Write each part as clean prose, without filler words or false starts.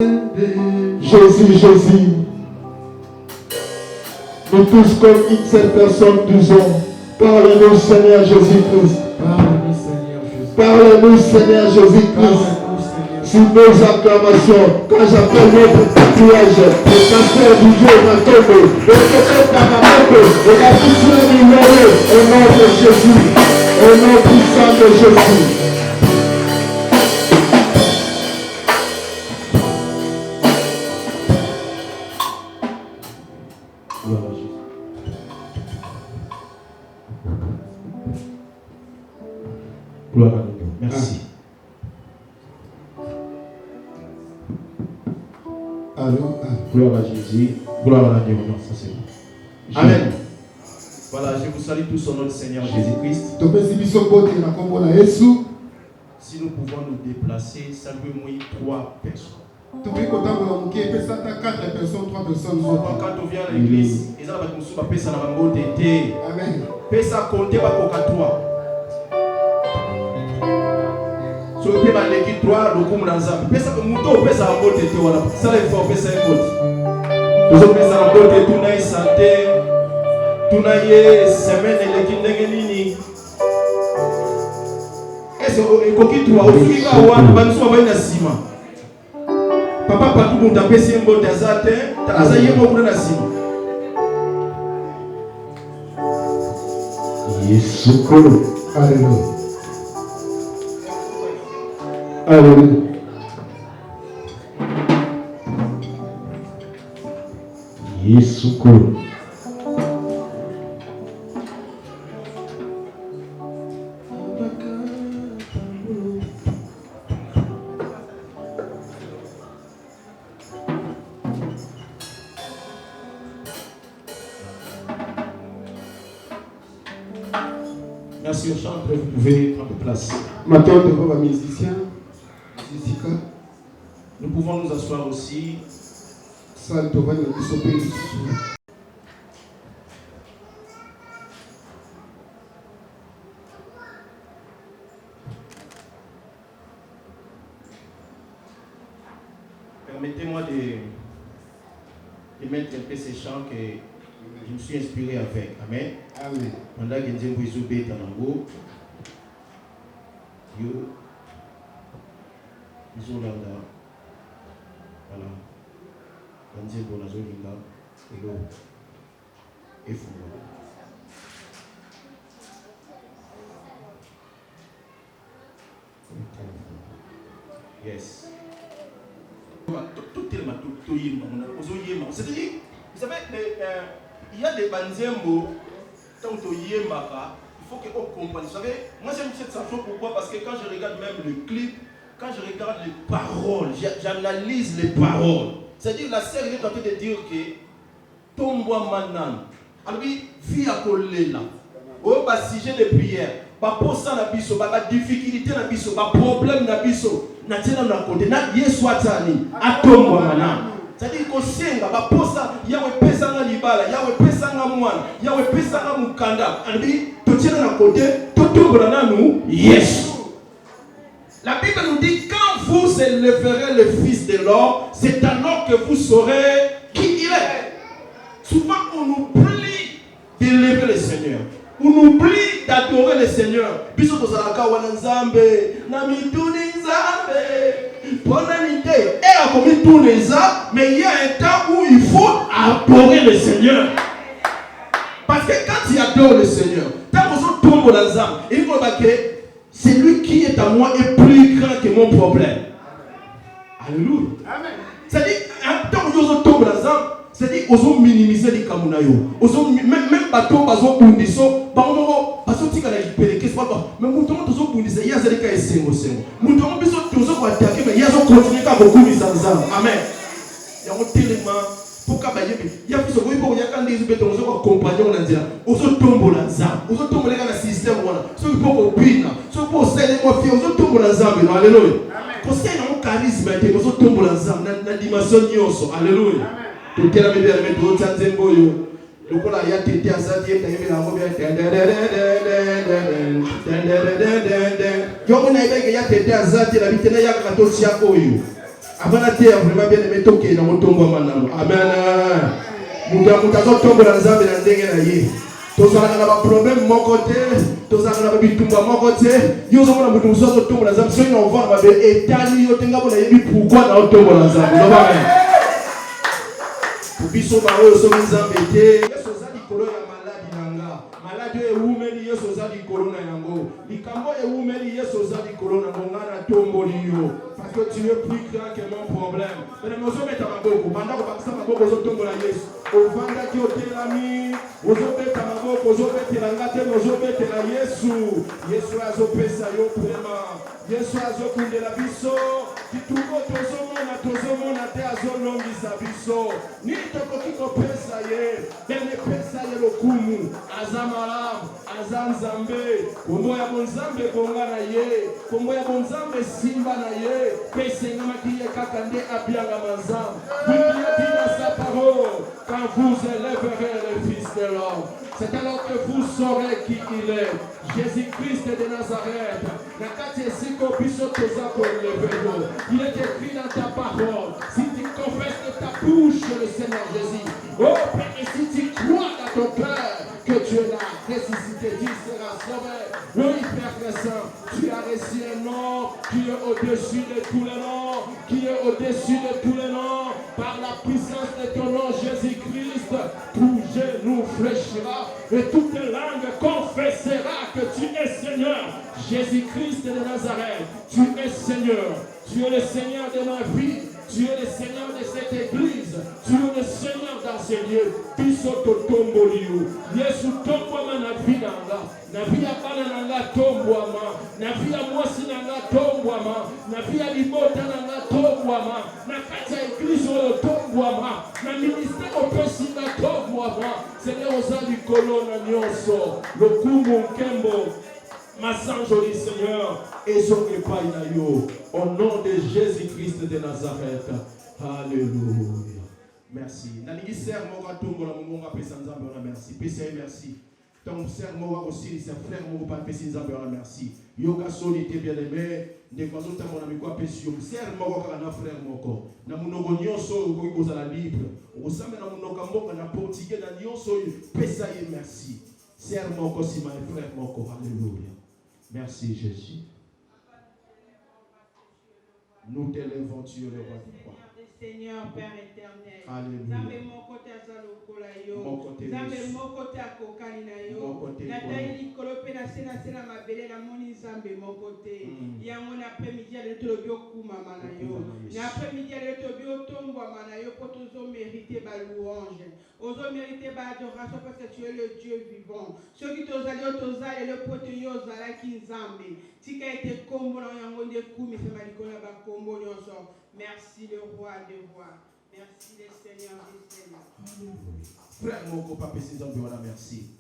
Jésus, Jésus. Nous tous comme une seule personne disons, parle-nous Seigneur Jésus-Christ. Parle-nous Seigneur Jésus-Christ. Sur nos acclamations, quand j'appelle notre tatouage, le pasteur du Dieu m'a tombé, le prophète Taramoko, et la puissance numéro, au nom de Jésus, au nom puissant de Jésus. Gloire à Dieu. Merci. Allô. Gloire à Jésus. Gloire à Dieu. Non, ça c'est bon. Amen. Voilà, je vous salue tous au nom du Seigneur Jésus-Christ. Si nous pouvons nous déplacer, saluez-moi 3 personnes. Quand on vient à l'église, ils ont ça Amen. Pesa compter pas pour 3. So pe ba leki 3 lokumu na nzambe. Pesa ko muto pesa mbote te wana. Ça il faut pesa mbote. Tozo pesa mbote tuna yi santé. Tuna ye semaine leki ndenge nini. Eso ekoki 3 ofika wana banso ba ina sima. Papa patu muta pesa mbote azate, aza yemo kuna na sima. Yesu kolo. Alléluia. Alléluia. Yesu kolo. Merci au chanteur, vous pouvez prendre place. Maintenant, devant les musiciens, nous pouvons nous asseoir aussi. Permettez-moi de mettre un peu ces chants que je me suis inspiré avec. Amen. Amen. Pendant que Dieu vous obéit en haut, Dieu, ils ont là, voilà. Quand Dieu vous l'avez là, et l'eau, et fou. Yes. Tout est là, tout c'est-à-dire, vous savez, il y a des banzembo, tant que il faut qu'on comprenne. Vous savez, moi j'aime cette chanson, pourquoi? Parce que quand je regarde même le clip, quand je regarde les paroles, j'analyse les paroles. C'est-à-dire, la sœur est en train de dire que Tomboa Manan, alors oui, vie à Kolela, au bas sujet de prière, pas pour ça na biso, pas difficulté na biso, pas problème na biso, na tena na côté, na yeswatani, à Tomboa Manan. C'est-à-dire que senga ba posa yawe pesa nga libala yawe pesa nga mwana yawe pesa nga mukanda andi totiena na côté totombola nanu Yesu. La Bible nous dit quand vous élèverez le fils de l'homme, c'est alors que vous saurez qui il est. Souvent on oublie d'élever le Seigneur. On oublie d'adorer le Seigneur. Biso tozalaka wana nzambe na mituni nzambe. Et a commis tous les ans, mais il y a un temps où il faut adorer le Seigneur. Parce que quand tu adores le Seigneur, tant que tu tombes dans les âmes, il faut que celui qui est à moi est plus grand que mon problème. Alléluia. Amen. C'est-à-dire, tant que tu tombes dans les âmes, c'est-à-dire qu'ils ont minimisé les kamunayo. Même bateau, ils ont bundiso, parce que tu as récupéré, qu'est-ce que c'est? Mais nous avons tous bundisé, il y a des cas ici. Nous avons tous attaqué, mais il y a continué à beaucoup de gens. Amen. Il y a un tellement, pour qu'il y a plus de gens qui ont accompagné, on a dit, on se tombe dans les âmes, on se tombe dans le système, ceux qui peuvent opiner, ceux qui peuvent s'aider, on se tombe dans les âmes. Alléluia. Quand il y a un charisme, on se tombe dans les âmes, dans la dimension. Alléluia. Tout est là, mais tout ça, c'est beau. Le coup là, il y a tété à ça, il y a tété à ça, il y a tété à ça, il y a tété à ça, Avant la terre, vraiment bien aimé, toqué dans mon tombeau maintenant. Amen. Nous avons tombé dans la ndenge. Tous les problèmes de mon côté, tous les bitumba de mon côté, nous avons des choses qui tombent dans la zone. Si on va voir, et tani, yo tenga bona yebi pourquoi dans tombe dans la zone. Non pas. Pour biso ba o so nzambete, yeso za likolo ya maladi nanga. Maladi e umeli yeso za likolo na yango. Likambo e umeli yeso za likolo na ngana tombo liyo. Parce que tu es plus grand que mon problème. Mais nous sommes à Maboko. Pendant que Pakistan Maboko nous sommes à Yes. Au Vanda qui au Telami, nous sommes à Maboko, nous sommes à Telangate, nous sommes à Yesu. Yesu a zopesa yo prema. Yesu a zokunde la biso. Kituko tozomo na te azolongisa biso. Ni tokoki kopesa ye. Bene pesa ye lokumu. Azamalam, azanzambe. Kombo ya bonzambe bonga na ye. Kombo ya bonzambe simba na ye. Sa parole, quand vous élèverez le Fils de l'homme, c'est alors que vous saurez qui il est. Jésus-Christ de Nazareth. Il est écrit dans ta parole. Si tu confesses de ta bouche le Seigneur Jésus, oh Père, et si tu crois dans ton cœur que Dieu l'a ressuscité, tu seras sauvé. Oui, Père Saint, tu as reçu un nom qui est au-dessus de tous les noms, qui est au-dessus de tous les noms. Par la puissance de ton nom, Jésus-Christ, tout genou fléchira et toute langue confessera que tu es Seigneur. Jésus-Christ de Nazareth, tu es Seigneur. Tu es le Seigneur de ma vie. Tu es le Seigneur de cette église. Tu es le Seigneur dans ces lieux. Bisoto tomboliu. Yesu tombwama na vie nanga. Na vie ya bana nanga tombwama. Na vie ya mwasi nanga tombwama. Na vie ya libota nanga tombwama. Na kati ya église oyo tombwama. Na ministère opesinga tombwama. Seigneur oza likolo na nyonso. Lokumu nkembo. Ma sang joli Seigneur, et son épaille na yo, au nom de Jésus-Christ de Nazareth. Alléluia. Merci. Nalingi ser moka tongo la monga pesa nzambe ona merci. Pesa merci. Ton ser moka aussi c'est frère moka pas pesa nzambe ona merci. Yoga soli te bien aimé, ne kwazo ta mona mikwa pesio. Ser moka kana frère moko. Na munoko nyonso ko kozala libre. Osame na munoka mboka na portugais na nyonso pesa ye merci. Ser moko si my frère moko. Alléluia. Merci Jésus. Nous t'élèvons, tu es le roi du roi. Seigneur Père éternel. Alléluia. Zambe moko te azalo kola yo. Zambe moko te akokani na yo. Natayi likolo pe na sena mabele na moni zambe moko te. Yango na après-midi ya leto lobi okuma na yo. Na après-midi ya leto lobi otombwa na yo pour tozo mériter ba louange. Ozo mériter ba adoration parce que tu es le Dieu vivant. Ceux qui tozali otozali le pote yo zala ki nzambe. Tika ete kombo na yango nde kumi fema likolo ba kombo nyonso. Merci le roi des rois. Merci le Seigneur des seigneurs. Frère Moko, papa, c'est un peu merci.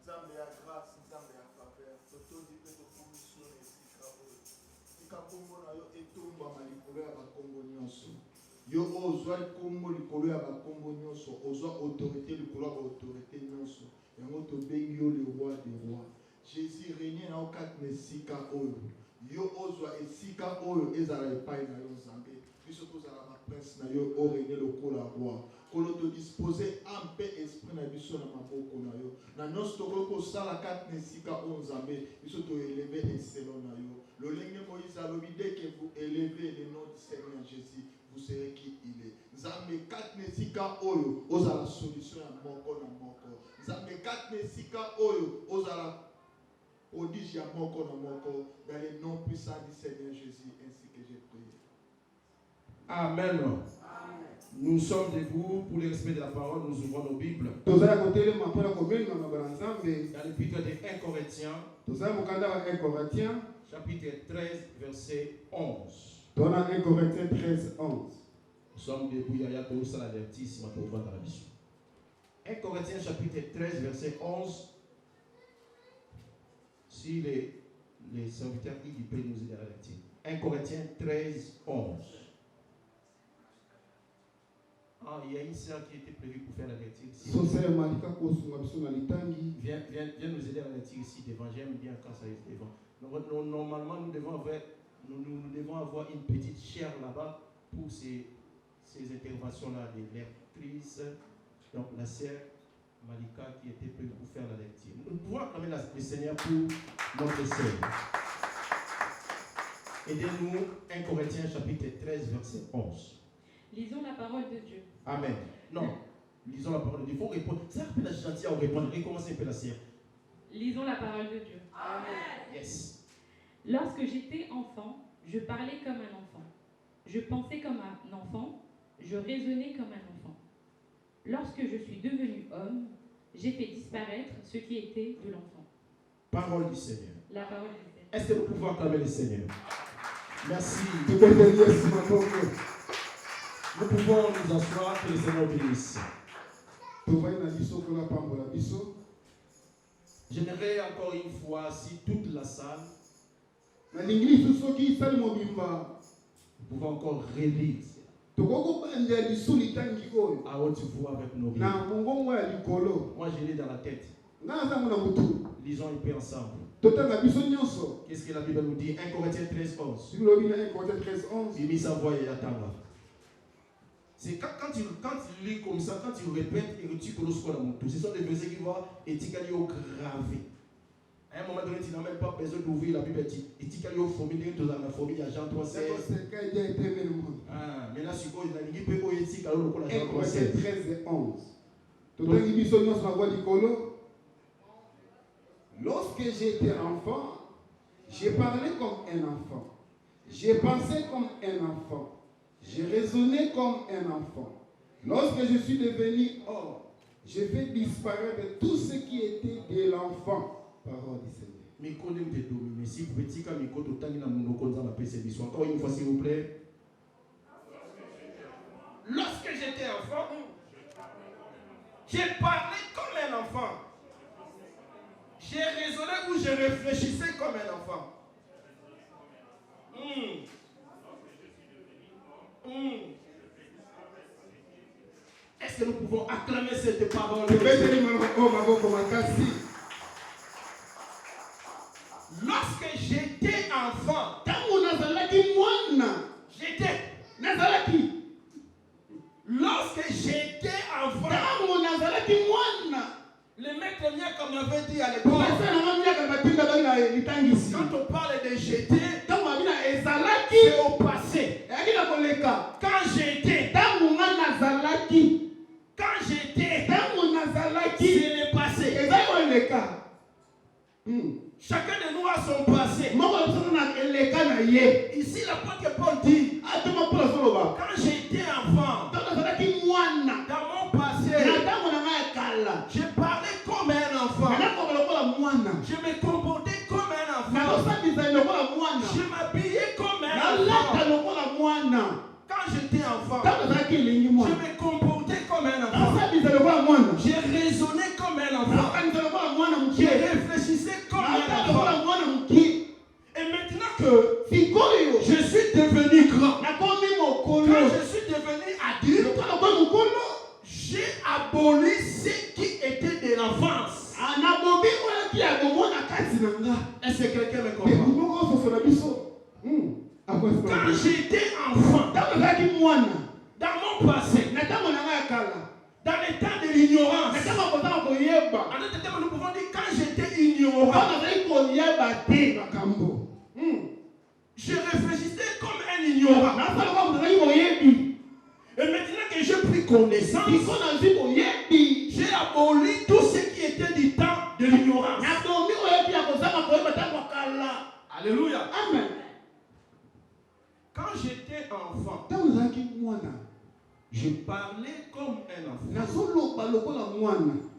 Nzambe ya grâce, Nzambe ya faveur. Totondi pe to commission esika oyo. Tika kombo na yo etomba malikolo ya bakombo nyonso. Yo ozwa kombo likolo ya bakombo nyonso, ozwa autorité likolo ya autorité nyonso. Yango tobengi yo le roi des rois. Jésus régné na okati na esika oyo. Yo ozwa esika oyo ezala epai na yo Nzambe. Biso tozala ba prince na yo o régné lokola roi. Kolo to disposer en paix esprit na biso na maboko na yo. Na nyonso tokoko sala kati na esika oyo Nzambe. Biso to élever excellent na yo. Lolenge Moïse alobi dès que vous élevez le nom du Seigneur Jésus, vous serez qui il est. Nzambe kat nesika oyo ozala solution ya moko na moko. Nzambe kat nesika oyo ozala prodige ya moko na moko dans le nom puissant du Seigneur Jésus ainsi que j'ai prié. Amen. Nous sommes debout pour le respect de la parole, nous ouvrons nos Bibles. Dans Dans l'épître de 1 Corinthiens, chapitre 13, verset 11. Dans 1 Corinthiens 13, 11. Nous sommes debout, il y a tout ça l'avertissement pour vendre la mission. 1 Corinthiens chapitre 13, verset 11. Si les serviteurs qui peuvent nous aider à l'avertir. 1 Corinthiens 13, 11. Ah, il y a une sœur qui était prévue pour faire la lecture ici. Viens nous aider à la lecture ici devant. J'aime bien quand ça est devant. Donc, normalement, nous devons avoir une petite chaire là-bas pour ces interventions-là des lectrices. Donc, la sœur Malika qui était prévue pour faire la lecture. Nous pouvons acclamer le Seigneur pour notre sœur. Aidez-nous, 1 Corinthiens chapitre 13, verset 11. Lisons la parole de Dieu. Amen. Non, lisons la parole de Dieu. Il faut répondre. C'est un peu la gentille à répondre. Recommencez un peu la sœur. Lisons la parole de Dieu. Amen. Yes. Lorsque j'étais enfant, je parlais comme un enfant. Je pensais comme un enfant. Je raisonnais comme un enfant. Lorsque je suis devenu homme, j'ai fait disparaître ce qui était de l'enfant. Parole du Seigneur. La parole du Seigneur. Est-ce que nous pouvons acclamer le Seigneur? Merci. Nous pouvons nous asseoir, que le Seigneur bénisse. J'aimerais encore une fois, si toute la salle, nous pouvons encore relire à haute voix avec nos Bibles. Moi, je lis dans la tête. Lisons un peu ensemble. Qu'est-ce que la Bible nous dit? 1 Corinthiens 13, 11. Il met sa voix et attend là. C'est quand tu lis comme ça, quand tu répètes et que tu connais ce qu'on a monté, ce sont des versets qui vont être gravés. À un moment donné, tu n'as même pas besoin d'ouvrir la Bible. Et tu as formulé dans la formule, il y a Jean 3, 16. Ah, mais là, je suppose que tu peux y aller dans Jean 3, 16. 13 et 11. Lorsque j'étais enfant, j'ai parlé comme un enfant. J'ai pensé comme un enfant. J'ai raisonné comme un enfant. Lorsque je suis devenu homme, j'ai fait disparaître tout ce qui était de l'enfant. Parole du Seigneur. Si vous pouvez dire encore une fois, s'il vous plaît. Lorsque j'étais enfant, j'ai parlé comme un enfant. J'ai raisonné ou je réfléchissais comme un enfant. Est-ce que nous pouvons acclamer cette parole? Lorsque j'étais enfant, lorsque j'étais enfant, le maître Miaka m'avait dit à l'époque, quand on parle de jeter, c'est au passé. Quand j'étais, c'est le passé. Chacun de nous a son passé. Ici, l'apôtre Paul dit, quand j'étais enfant, dans mon passé, je parlais comme un enfant. Je me comportais comme un enfant. Je m'habillais comme un enfant. Quand j'étais enfant, je me comportais comme un enfant. Je raisonnais comme un enfant. Je réfléchissais comme un enfant. Et maintenant que je suis devenu grand, quand je suis devenu adulte, j'ai aboli ce qui était de l'enfance. Est-ce que quelqu'un me comprend? Quand j'étais enfant, dans mon passé, dans les temps de l'ignorance, en d'autres termes, nous pouvons dire quand j'étais ignorant, je réfléchissais comme un ignorant. Et maintenant que j'ai pris connaissance, j'ai aboli tout ce qui était du temps de l'ignorance. Alléluia. Amen. Quand j'étais enfant, je parlais comme un enfant.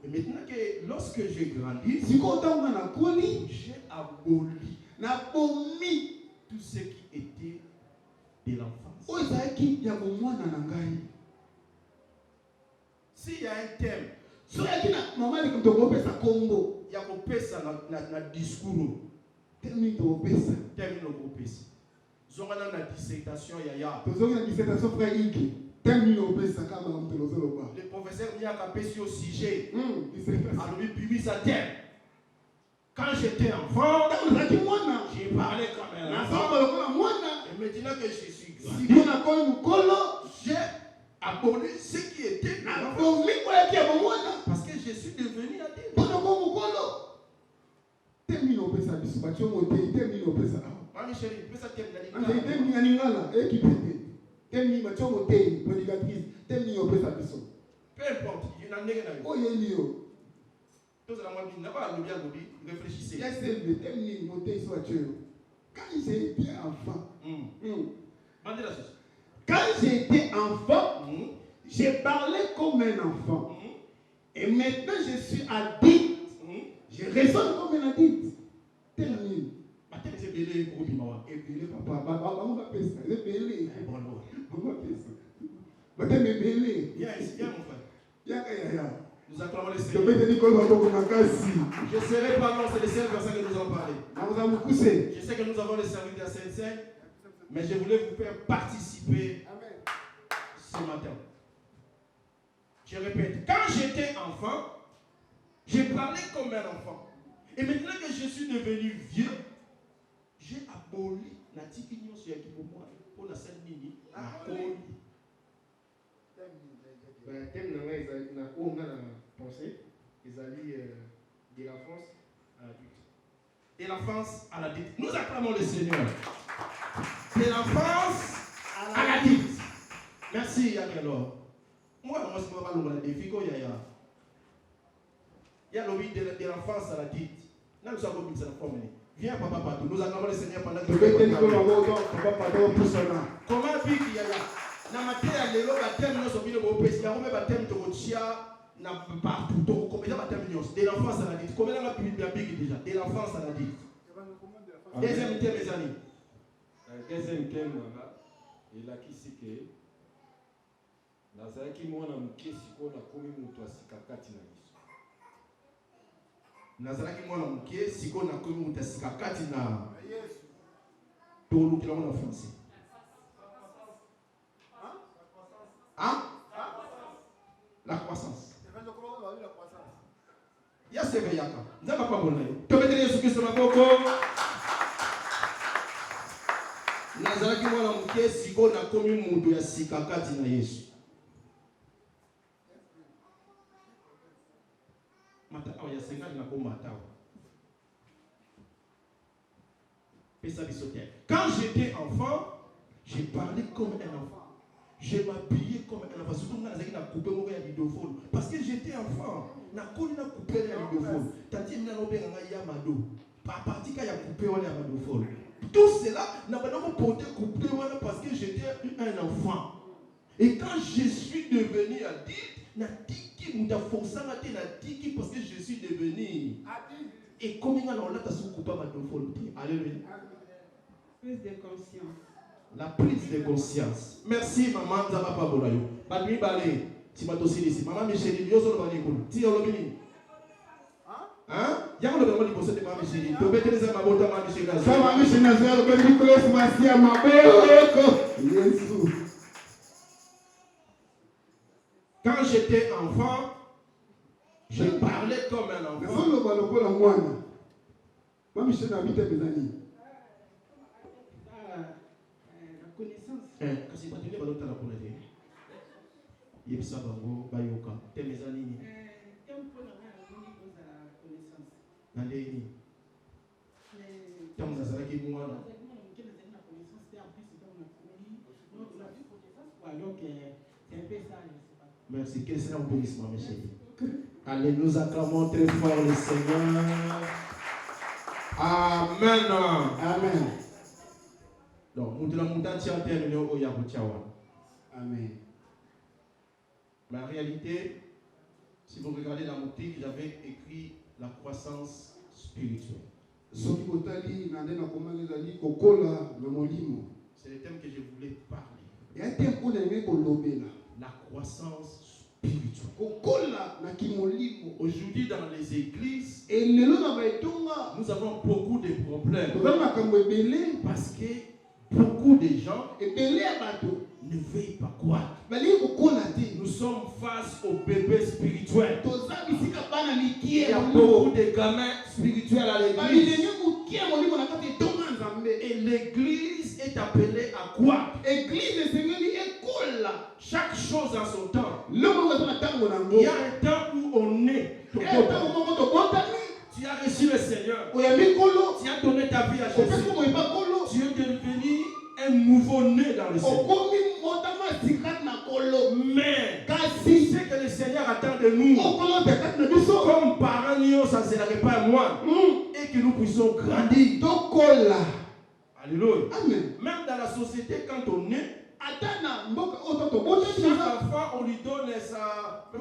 Et maintenant que lorsque j'ai grandi, j'ai aboli tout ce qui était de l'enfance. S'il y a un thème, il y a un discours. Dissertation, Le professeur Nia Kapesi au sujet. Alors, il sa terre. Quand j'étais enfant, j'ai parlé comme un enfant. Et maintenant que je suis grand, j'ai abordé ce qui était enfant. Parce que je suis devenu adulte. Mami chérie, peux ça terminer. Peu importe, il y en a un. Tous la moitié n'a pas le bien réfléchissez. Quand j'étais enfant, j'ai parlé comme un enfant. Et maintenant je suis adulte, je raisonne comme un adulte. Nous acclamons le Seigneur. Je serai pas long, c'est le seul verset que nous allons parler. Je sais que nous avons le service de la Sainte-Seine, mais je voulais vous faire participer ce matin. Je répète, quand j'étais enfant, j'ai parlé comme un enfant. Et maintenant que je suis devenu vieux, j'ai aboli la divinité sur pour moi, pour la Sainte Mini, de l'enfance à l'adulte. De l'enfance à l'adulte. Nous acclamons le Seigneur. De l'enfance à l'adulte. Merci, Yann. Alors, moi, je ne sais pas le défi qu'il y a. Il y a l'objet de l'enfance à l'adulte. Là, nous avons mis ça en forme. Viens, papa, partout. Nous acclamons le Seigneur pendant que comment vivre il y a là? Na matéria lelo batem no sobile bo pesi ya ngome batem to chia na partout to komela batem nyos de l'enfance à l'adulte komela la biblique déjà de l'enfance à l'adulte. Deuxième thème mes amis. Deuxième thème il a qui c'est que nazaki mwana muke sikona komi mutu asika kati na biso. Nazalaki mwana muke sikona komi mutu asika kati na Yesu. To lukila mwana français. Hein? La croissance. Il y a ce veillaka. Nous n'avons pas bon. Tu peux dire ce que c'est ma coco. Nazalaki mwana muke siko na komi mutu ya sika kati na Yesu. Mata ya senga na ko mata. Pesa bisote. Quand j'étais enfant, j'ai parlé comme un enfant. Je m'habillais comme un enfant. Surtout, je me coupé mon rideau. Parce que j'étais enfant. Je me coupé mon rideau. Tati, je me coupé mon rideau. Tout cela, je me porté coupé parce que j'étais un enfant. Et quand je suis devenu adulte, je me forcé parce que je suis devenu adulte. Et combien on l'a coupé mon rideau? Alléluia. Prise de conscience. La prise de conscience. Merci maman Zaba Pabolayo. Badmi Balé, Timatosi ici. Maman Michel, Yoso Banikoun. Tia Lobini. Hein? Y'a le vraiment du conseil de maman Michel. Tu peux te laisser ma bota maman Michel. Maman Michel Nazar, ben Nicolas Massia, ma belle. Quand j'étais enfant, je parlais comme un enfant. Maman Michel habite mes amis. Kasi batule balota la polete. Yebisa bango bayoka. Temeza nini? Tempo na ngani koza connaissance. Nandeni. Tamu nazalaki mwana. Merci. Que le Seigneur vous bénisse, mes chéris. Allez, nous acclamons très fort le Seigneur. Amen. Amen. Donc, nous devons terminer au Yaboutiawa. Amen. Mais en réalité, si vous regardez la montée, j'avais écrit la croissance spirituelle. C'est le thème que je voulais parler. La croissance spirituelle. Aujourd'hui, dans les églises, nous avons beaucoup de problèmes. Parce que beaucoup de gens ebele ya bato ne veillent pas croire. balingi kokola te. Nous sommes face au bébé spirituel. toza bisika bana Il mikie y a ya beaucoup molimo de gamins spirituels à l'église. balilenge mokie ya molimo na kati etonga nzambe. Et l'église est appelée à croire. Église esengeli ekola Chaque chose en son temps. loko eza na ntango na Il y ngo. a un temps où on est. ntango moko tobotami Tu as reçu le Seigneur. oyambi kolo Tu as donné ta vie à opesi Jésus. koyeba kolo Tu es devenu un nouveau-né dans le Seigneur. okomi motama sikati na kolo. Mais kasi ce que le Seigneur attend de nous, okolo tekati na biso comme parents, nous, ça ne serait pas moi, et que nous puissions grandir. tokola. Alléluia. Amen. Même dans la société, quand on est, ata na mboka oyo tobotami chaque enfant, on lui donne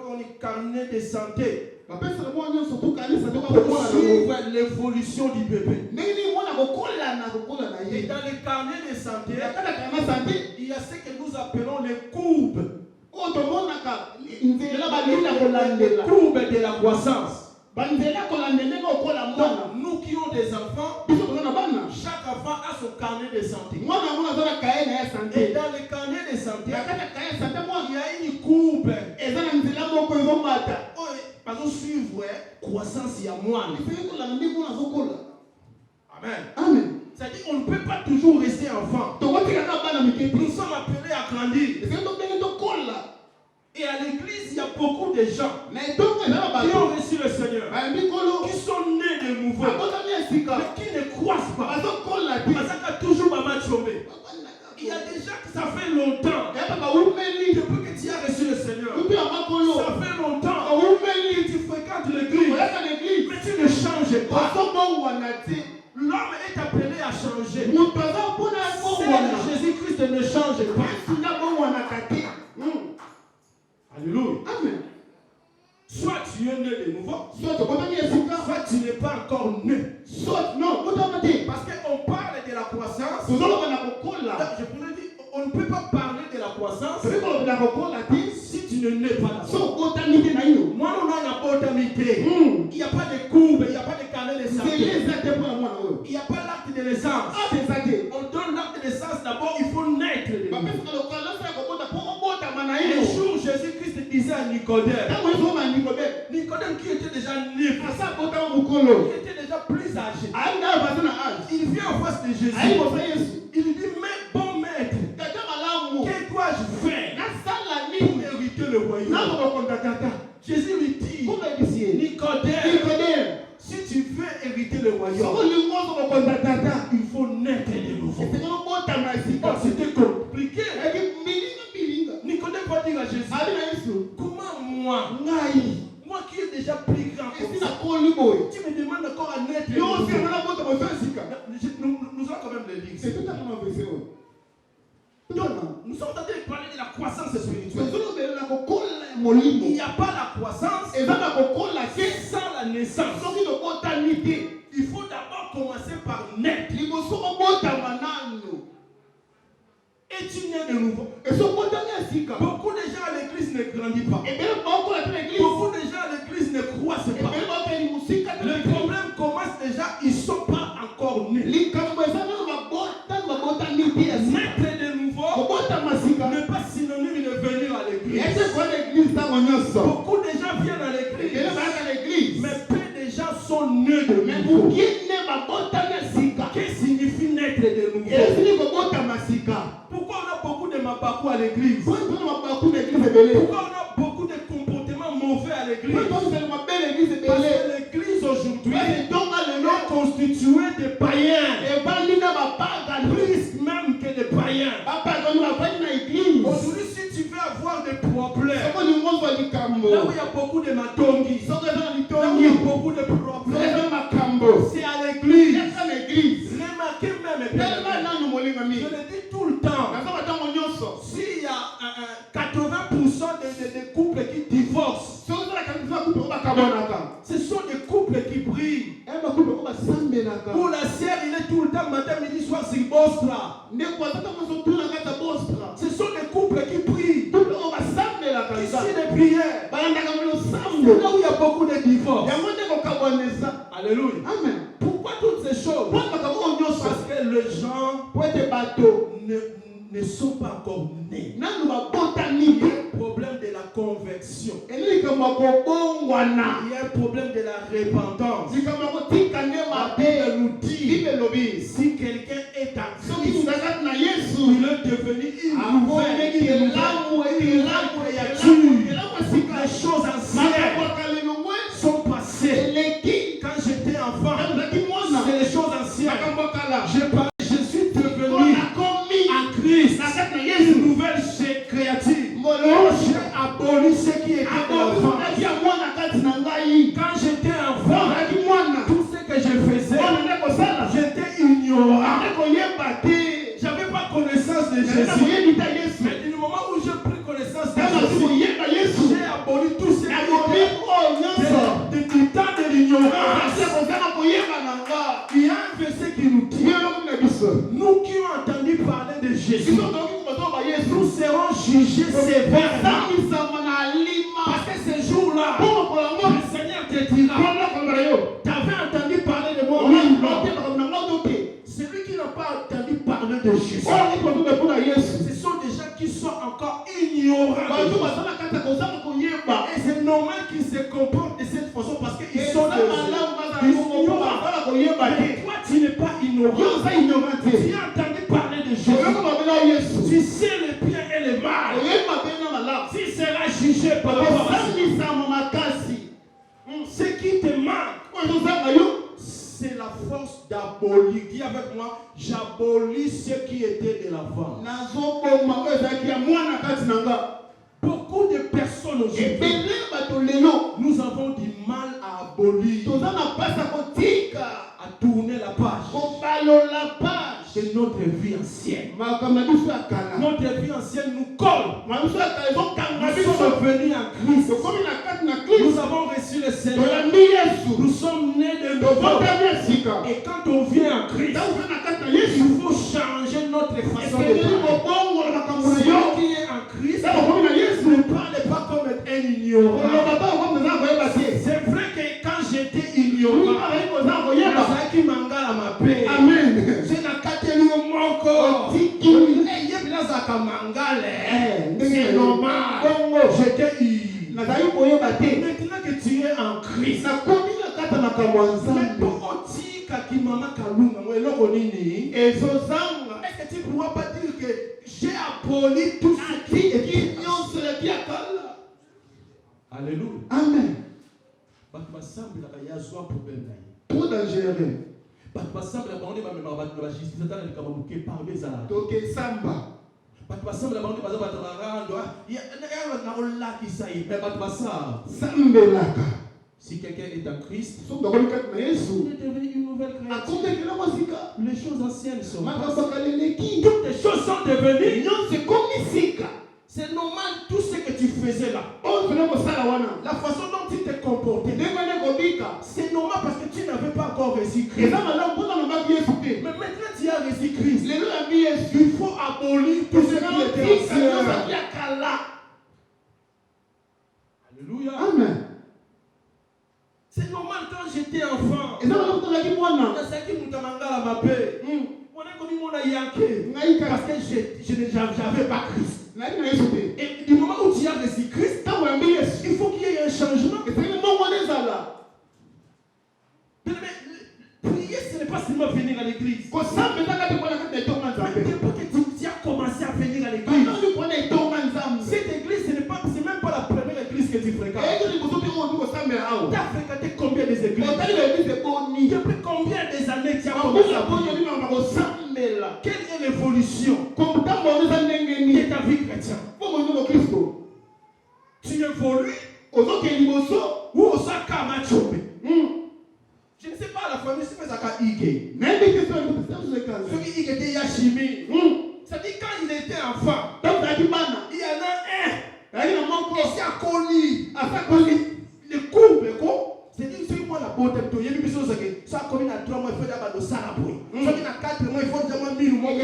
on lui carnet de santé bapesaka mwana nyonso tokanisa pour tokakokola nango suivre l'évolution du bébé. ndenge nini mwana kokola na Et ye dans le carnet de santé, yakalaka na sante il y a ce que nous appelons les courbes. oyo tomonaka nzela balinga Les kolandela courbes de la croissance. banzela kolanda ndenge okola mwana Donc, nous qui avons des enfants, biso toza na bana chaque enfant a son carnet de santé. mwana yango aza na kaye na ya Et sante dans le carnet de santé, na kati ya kaye ya sante mwana il y a une courbe. eza na nzela moko ezomata Parce qu'on suit croissance, il y a moins. esengeli kolanda ndenge mwana azokola. Amen. Amen. C'est-à-dire qu'on ne peut pas toujours rester enfant. tokotikaka bana mike Nous te sommes appelés à grandir. esengeli tokende tokola Et à l'église, il y a beaucoup de gens na etongo eza na qui bato ont reçu le Seigneur, bayambi kolo qui sont nés de nouveau, abotami ya sika mais qui ne croissent pas. bazokola te Parce qu'il y a toujours maman tombé. Il y a des gens que ça fait longtemps, yaba bawumeli depuis que tu as reçu le Seigneur, kutu ya makolo ça fait longtemps bawumeli que tu fréquentes l'église, oyaka na eglise mais tu ne changes pas. bazobongwana te L'homme est appelé à changer. moto aza mpona bongwana Si Jésus-Christ ne change pas. yesu na bongwanaka te. Alléluia. Amen. Soit tu es né de nouveau, soit tokotami ya sika soit tu n'es pas encore né. soit non botama te Parce qu'on parle de la croissance. tozoloba na kokola Je pourrais dire, on ne peut pas parler de la croissance toyei koloba na kokola te si tu ne nais pas so d'abord. obotami te na ino Moi, on a pas d'autorité. Il n'y a pas de courbe, il n'y a pas de carnet de nzela santé. eza te mpona mwana oyo Il n'y a pas l'acte de naissance. ata eza te On donne l'acte de naissance d'abord, il faut naître de nouveau. bapesaka lokola nyonso ya kobota mpo obotama na Un ino jour, Jésus-Christ disait à Nicodème, ntango ezoma nikodeme Nicodème qui était déjà né, asa abotama mokolo qui était déjà plus âgé, ayi na baza na age il vient en face de Jésus. ayi kosa yesu Il lui dit, mais bon maître, tata malamu que dois-je faire nasala pour nini hériter le royaume? nakokokonda tata Jésus lui dit, komayebisi ye Nicodème, nikodeme si tu veux hériter le soko royaume, olingi okokokonda tata il faut naître de nouveau. esengeli obotama ya Oh, sika c'était compliqué. eki mbilinga Nicodème va dire à Jésus, abi na yesu comment moi, ngai moi qui est déjà plus grand que esi ça, nakoli boye tu me demandes encore à naître de yo nouveau? osengana nabotama so ya sika Nous allons quand même le lire. etotaka mavese oyo Donc, nous sommes en train de parler de la croissance spirituelle. tozolobela na kokola ya Il molimo n'y a pas la croissance eza na kokola te sans la naissance. soki tobotami te Il faut d'abord commencer par naître. liboso obotama nano Et tu nais de nouveau. esokotami ya sika Beaucoup de gens à l'église ne grandissent pas. ebele baokola te na eglise Beaucoup de gens à l'église ne croissent pas. ebele baokeli mosika te na Le eglise problème commence déjà, ils ne sont pas encore nés. likambo eza nano babotami te ya sika Naître de nouveau kobotama sika n'est pas synonyme de venir à l'église. ete koya na eglise ntango nyonso Beaucoup de gens viennent à ebele l'église, bayaka na eglise mais peu de gens sont nés de me nouveau. mokie nde babotami ya sika Qu'est-ce qui signifie naître de nouveau? esili kobotama sika Pourquoi on a beaucoup de mabakou à l'église? po tona mabaku na eglise ebele Pourquoi on a beaucoup de comportements mauvais à po l'église? tozela mabe na eglise Parce ebele que l'église aujourd'hui parce est ntonga lelo constituée de païens, ebandi na bapagani plus même que de païens. bapagani bafandi na eglise Aujourd'hui, si tu veux avoir des problèmes, soko lingonzwa likambo là où il y a beaucoup de matongi, soko eza na là où il litongi y a beaucoup de soko problèmes, eza makambo c'est à l'église. yaka na eglise Remarquez même, bien telema aimé, nano molingami je le dis tout le temps, naza batango nyonso s'il y a 80% de couples qui divorcent, soki eza na kanisa bakupe oyo bakabwanaka ce sont des couples qui brillent. bakupe oyo basambelaka Pour la sœur, il est tout le temps, matin, midi, soir, sur Bostra. ndeko aza ntango sotuna kati ya bostra Ce sont des couples qui prient, kupe oyo basambelaka qui nza suivent des prières. balandaka C'est milosambo là où il y a beaucoup de divorces. yango nde kokabwaneza Alléluia. amen Pourquoi toutes ces choses? mpo makambo oyo nyonso Parce que les gens po ete ne sont pas encore nés. Il y a un problème de la conversion. Il y a un problème de la repentance. La Bible nous dit, si quelqu'un est en Christ, il est devenu une nouvelle créature. Les choses anciennes sont passées. Quand j'étais enfant, c'est les choses anciennes. Je suis devenu en Christ une nouvelle créature. J'ai aboli ce qui était avant. Quand j'étais enfant, tout ce que je faisais, j'étais ignorant. J'avais pas connaissance de Jésus. Mais du moment où j'ai pris connaissance de Jésus, j'ai aboli tout ce qui était du temps de l'ignorance. Il y a un verset qui nous dit, nous qui ont entendu parler de Jésus, nous serons jugés sévèrement. Parce que ce jour-là, le Seigneur te dira, tu avais entendu parler de moi. Celui qui n'a pas entendu parler de Jésus, ce sont des gens qui sont encore ignorants. Et c'est normal qu'ils se comportent de cette façon parce qu'ils sont ignorants. Mais toi, tu n'es pas ignorant. Tu as entendu parler de Jésus. Tu sais le bien et le mal. Tu seras jugé par rapport à ce qui te manque. C'est la force d'abolir. Dis avec moi, j'abolis ce qui était de l'avant. Beaucoup de personnes aujourd'hui, nous avons du mal à abolir, à tourner la page de notre vie ancienne. Notre vie ancienne nous colle. Nous sommes venus en Christ. Nous avons reçu le Seigneur. Nous sommes nés de nouveau. Et quand on vient en Christ, il faut changer notre façon de parler. Celui qui est en Christ ne parle pas comme un ignorant. C'est vrai que quand j'étais ignorant, Amen. C'est normal. J'étais maintenant que tu es en Christ, est-ce que tu ne pourras pas dire que j'ai aboli tout ce qui est Alléluia. Amen. Trop dangereux. Si quelqu'un est en Christ, il est devenu une nouvelle créature. Les choses anciennes sont passées. Toutes les choses sont devenues. C'est normal tout ce que tu faisais là. La façon dont tu t'es comporté. C'est normal parce que tu n'avais pas encore reçu Christ. Mais maintenant tu as reçu Christ. Il faut abolir tout ce qui était ancien. Alléluia. Amen. C'est normal quand j'étais enfant. Parce que je n'avais pas Christ. Et du moment où tu as reçu Christ, il faut qu'il y ait un changement. Prier, ce n'est pas seulement venir à l'église. Depuis que tu as commencé à venir à l'église, cette église, ce n'est même pas la première église que tu fréquentes. Tu as fréquenté combien des églises? Depuis combien des années tu as commencé à venir? Quelle est l'évolution de ta vie chrétienne? Tu évolues ou au Sakama Chombe? Je ne sais pas la famille, c'est pas ça Ige. Celui Ige était Yashimi. C'est-à-dire quand il était enfant, il y en a un. Et c'est à Koli. Le couple, c'est-à-dire que moi la bonne tête, il y a une chose que ça comme il a 3 mois, il faut d'abord ça la boue. Il y a 4 mois, il faut déjà 1000 mois. Il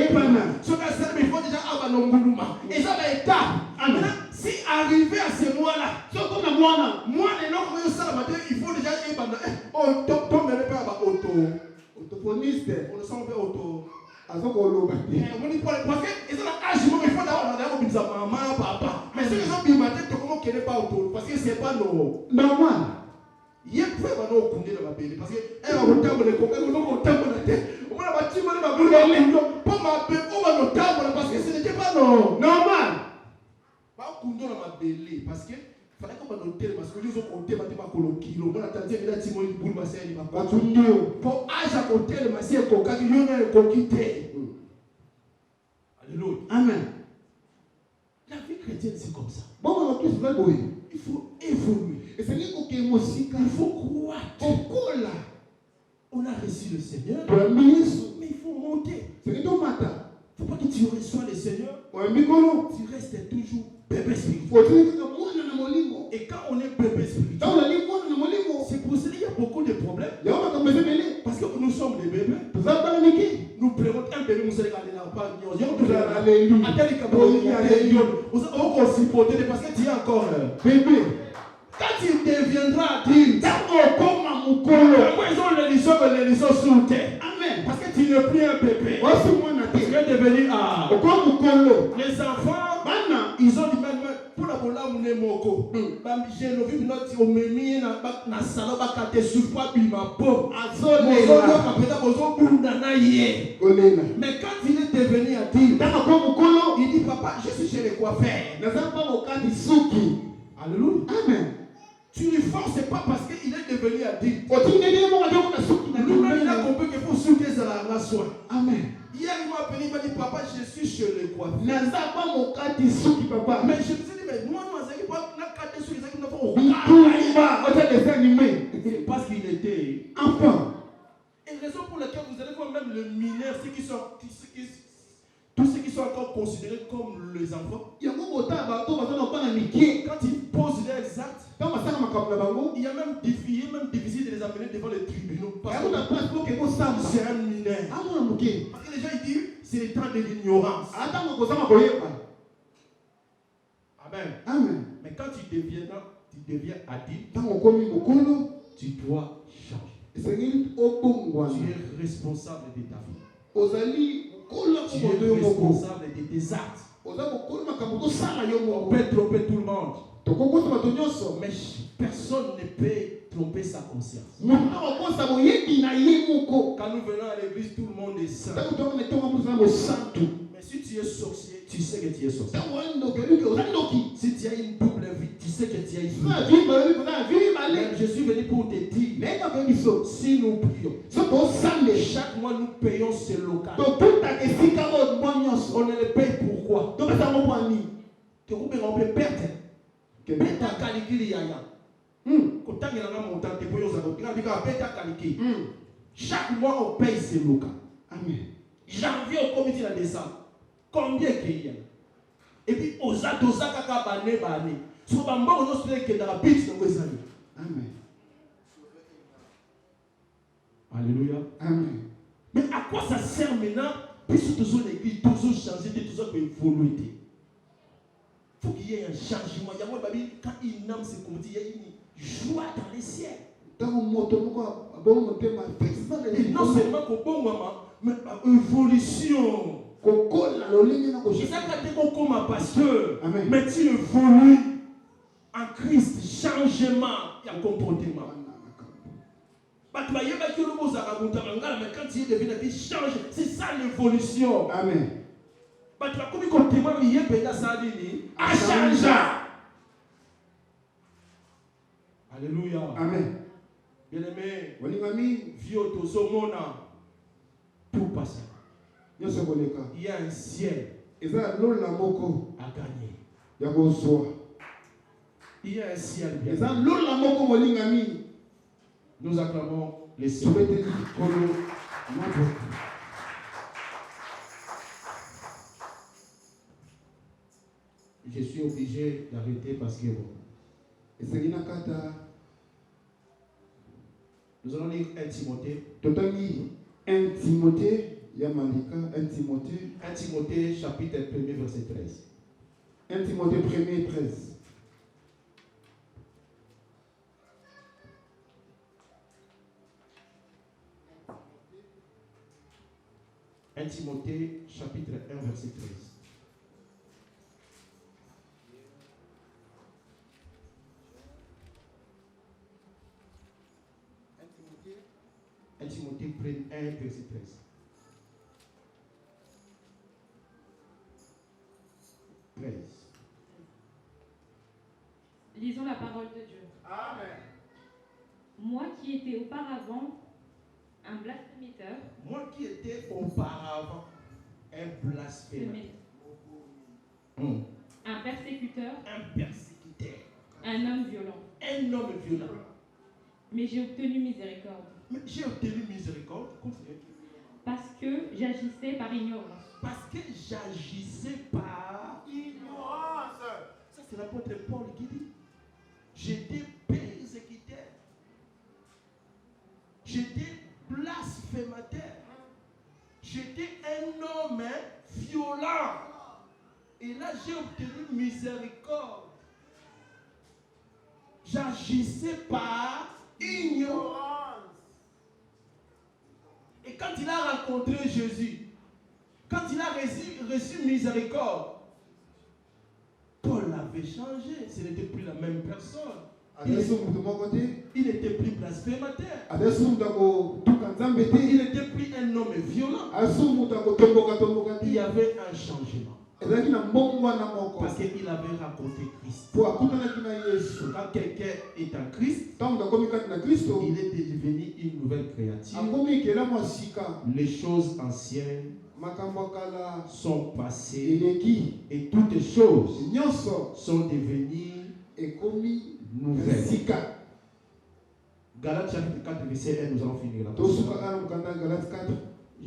faut déjà avoir l'onguluma. Et ça va être tard. Si arrivé à ce mois-là, moi les noms que ça matin, il faut déjà autophoniste. On ne sent pas auto. Parce que ils ont âge, il faut d'abord maman, papa. Mais ceux qui ont bien maté, comment qu'elle n'est pas autour? Parce que c'est pas normal. Il y a peu de condé dans ma bébé. Parce que elle a autant de copains, on a autant de tête. On a bâti ma boule, pas ma bébé, on va notamment parce que ce n'était pas normal. Pas condé dans ma bébé. Parce que fallait qu'on va noter parce que nous avons compté ma colokilo. On a tenté de la timon boule ma sœur, il va pas tout pour âge à côté de ma sœur, coca, il y en a un coquité. Alléluia. Amen. La vie chrétienne, c'est comme ça. Bon, on va tous faire il faut évoluer. Et c'est il faut croire. On a reçu le Seigneur. Mais il faut monter. Il ne faut pas que tu reçois le Seigneur. Tu restes toujours bébé spirituel. Et quand on est bébé spirituel, c'est pour cela qu'il y a beaucoup de problèmes. Parce que nous sommes des bébés. Nous pleurons un bébé, nous allons aller là-bas. Parce que tu es encore bébé. Quand tu deviendras adulte, ils ont l'élection sur terre. Amen. Parce que tu n'es plus un bébé. Tu es devenu les enfants, ils ont dit même pour la bola mune moko. J'ai le vu notre au memi na salon bakate sur pas bima pop. Mais quand il est devenu adulte, il dit papa, je suis chez les coiffeurs. Alléluia. Amen. Tu ne forces pas parce qu'il est devenu adulte. Lui-même, il a compris qu'il faut souquer la soie. Amen. Hier, il m'a appelé, il m'a dit papa, je suis chez le coiffeur. Mais je me suis dit, mais moi, je ne sais pas, c'est parce qu'il était enfant. Et raison pour laquelle vous allez voir même le mineur, tous ceux qui sont encore considérés comme les enfants, quand ils posent leurs actes, il y a même difficile de les amener devant les tribunaux. Parce que c'est un mineur. Parce que les gens ils disent c'est le temps de l'ignorance. Amen. Mais quand tu deviens adulte, tu dois changer. Tu es responsable de ta vie. Tu es responsable de tes actes. On peut tromper tout le monde. Mais personne ne peut tromper sa conscience. Quand nous venons à l'église, tout le monde est saint. Mais si tu es sorcier, tu sais que tu es sorcier. Si tu as une double vie, tu sais que tu as une double vie. Je suis venu pour te dire, si nous prions, chaque mois nous payons ce local. On ne le paye pourquoi? On peut perdre. Chaque mois on paye ce local. Amen. Janvier au comité de décembre. Combien qu'il y a? Et puis aux adosa kaka bané. Sur bamba on se fait que dans la bite de vos amis. Amen. Alléluia. Amen. Mais à quoi ça sert maintenant? Puisque toujours l'église, toujours changer, toujours évoluer. Il faut qu'il y ait un changement. Quand il nomme ses comédies, il y a une joie dans les ciels. Et non seulement qu'au bon moment, mais évolution. C'est ça comme un pasteur. Mais tu évolues en Christ, changement et comportement. Mais quand tu es devenu, tu changes. C'est ça l'évolution. Amen. Mais tu vas comme il témoigne, il y a ça à changer. Alléluia. Amen. Bien-aimé, vieux Tozomona, tout passe. Il y a un ciel à gagner. Il y a un ciel bien. Nous acclamons les Seigneurs. Je suis obligé d'arrêter parce que nous allons lire 1 Timothée. 1 Timothée, Yamalika, 1 Timothée. 1 Timothée, chapitre 1, verset 13. 1 Timothée 1, 13. 1 1 Timothée chapitre 1 verset 13. Timothée 1 verset 13. Lisons la parole de Dieu. Amen. Moi qui étais auparavant un blasphémateur. Moi qui étais auparavant un blasphémateur. Un persécuteur. Un persécuteur. Un homme violent. Un homme violent. Mais j'ai obtenu miséricorde. Mais j'ai obtenu miséricorde. Continuez. Parce que j'agissais par ignorance. Parce que j'agissais par ignorance. Ça, c'est l'apôtre Paul qui dit. J'étais persécuteur. J'étais blasphémateur. J'étais un homme violent. Et là, j'ai obtenu miséricorde. J'agissais par ignorance. Et quand il a rencontré Jésus, quand il a reçu miséricorde, Paul avait changé. Ce n'était plus la même personne. Il n'était plus blasphémateur. Il n'était plus un homme violent. Il y avait un changement. Parce qu'il avait rencontré Christ. Quand quelqu'un est en Christ, il est devenu une nouvelle créature. Les choses anciennes sont passées et toutes les choses sont devenues nouvelles. Galates chapitre 4 verset 1, nous allons finir là. Je ne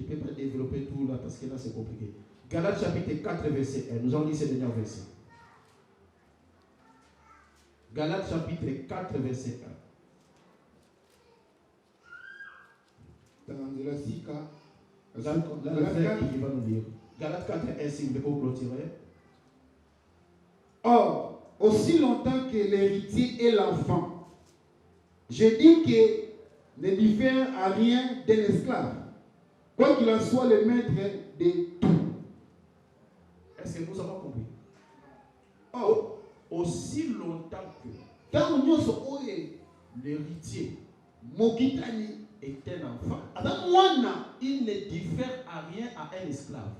peux pas développer tout là parce que là c'est compliqué. Galates chapitre 4 verset 1, nous allons lire ces derniers versets. Galates chapitre 4 verset 1. Il va nous lire. Galates 4 1, si vous voulez clôturer. Or, aussi longtemps que l'héritier est l'enfant, je dis que ne diffère à rien d'un esclave, quoi qu'il en soit le maître de tout. Est-ce que nous avons compris? Or, aussi longtemps que l'héritier est un enfant, il ne diffère à rien à un esclave.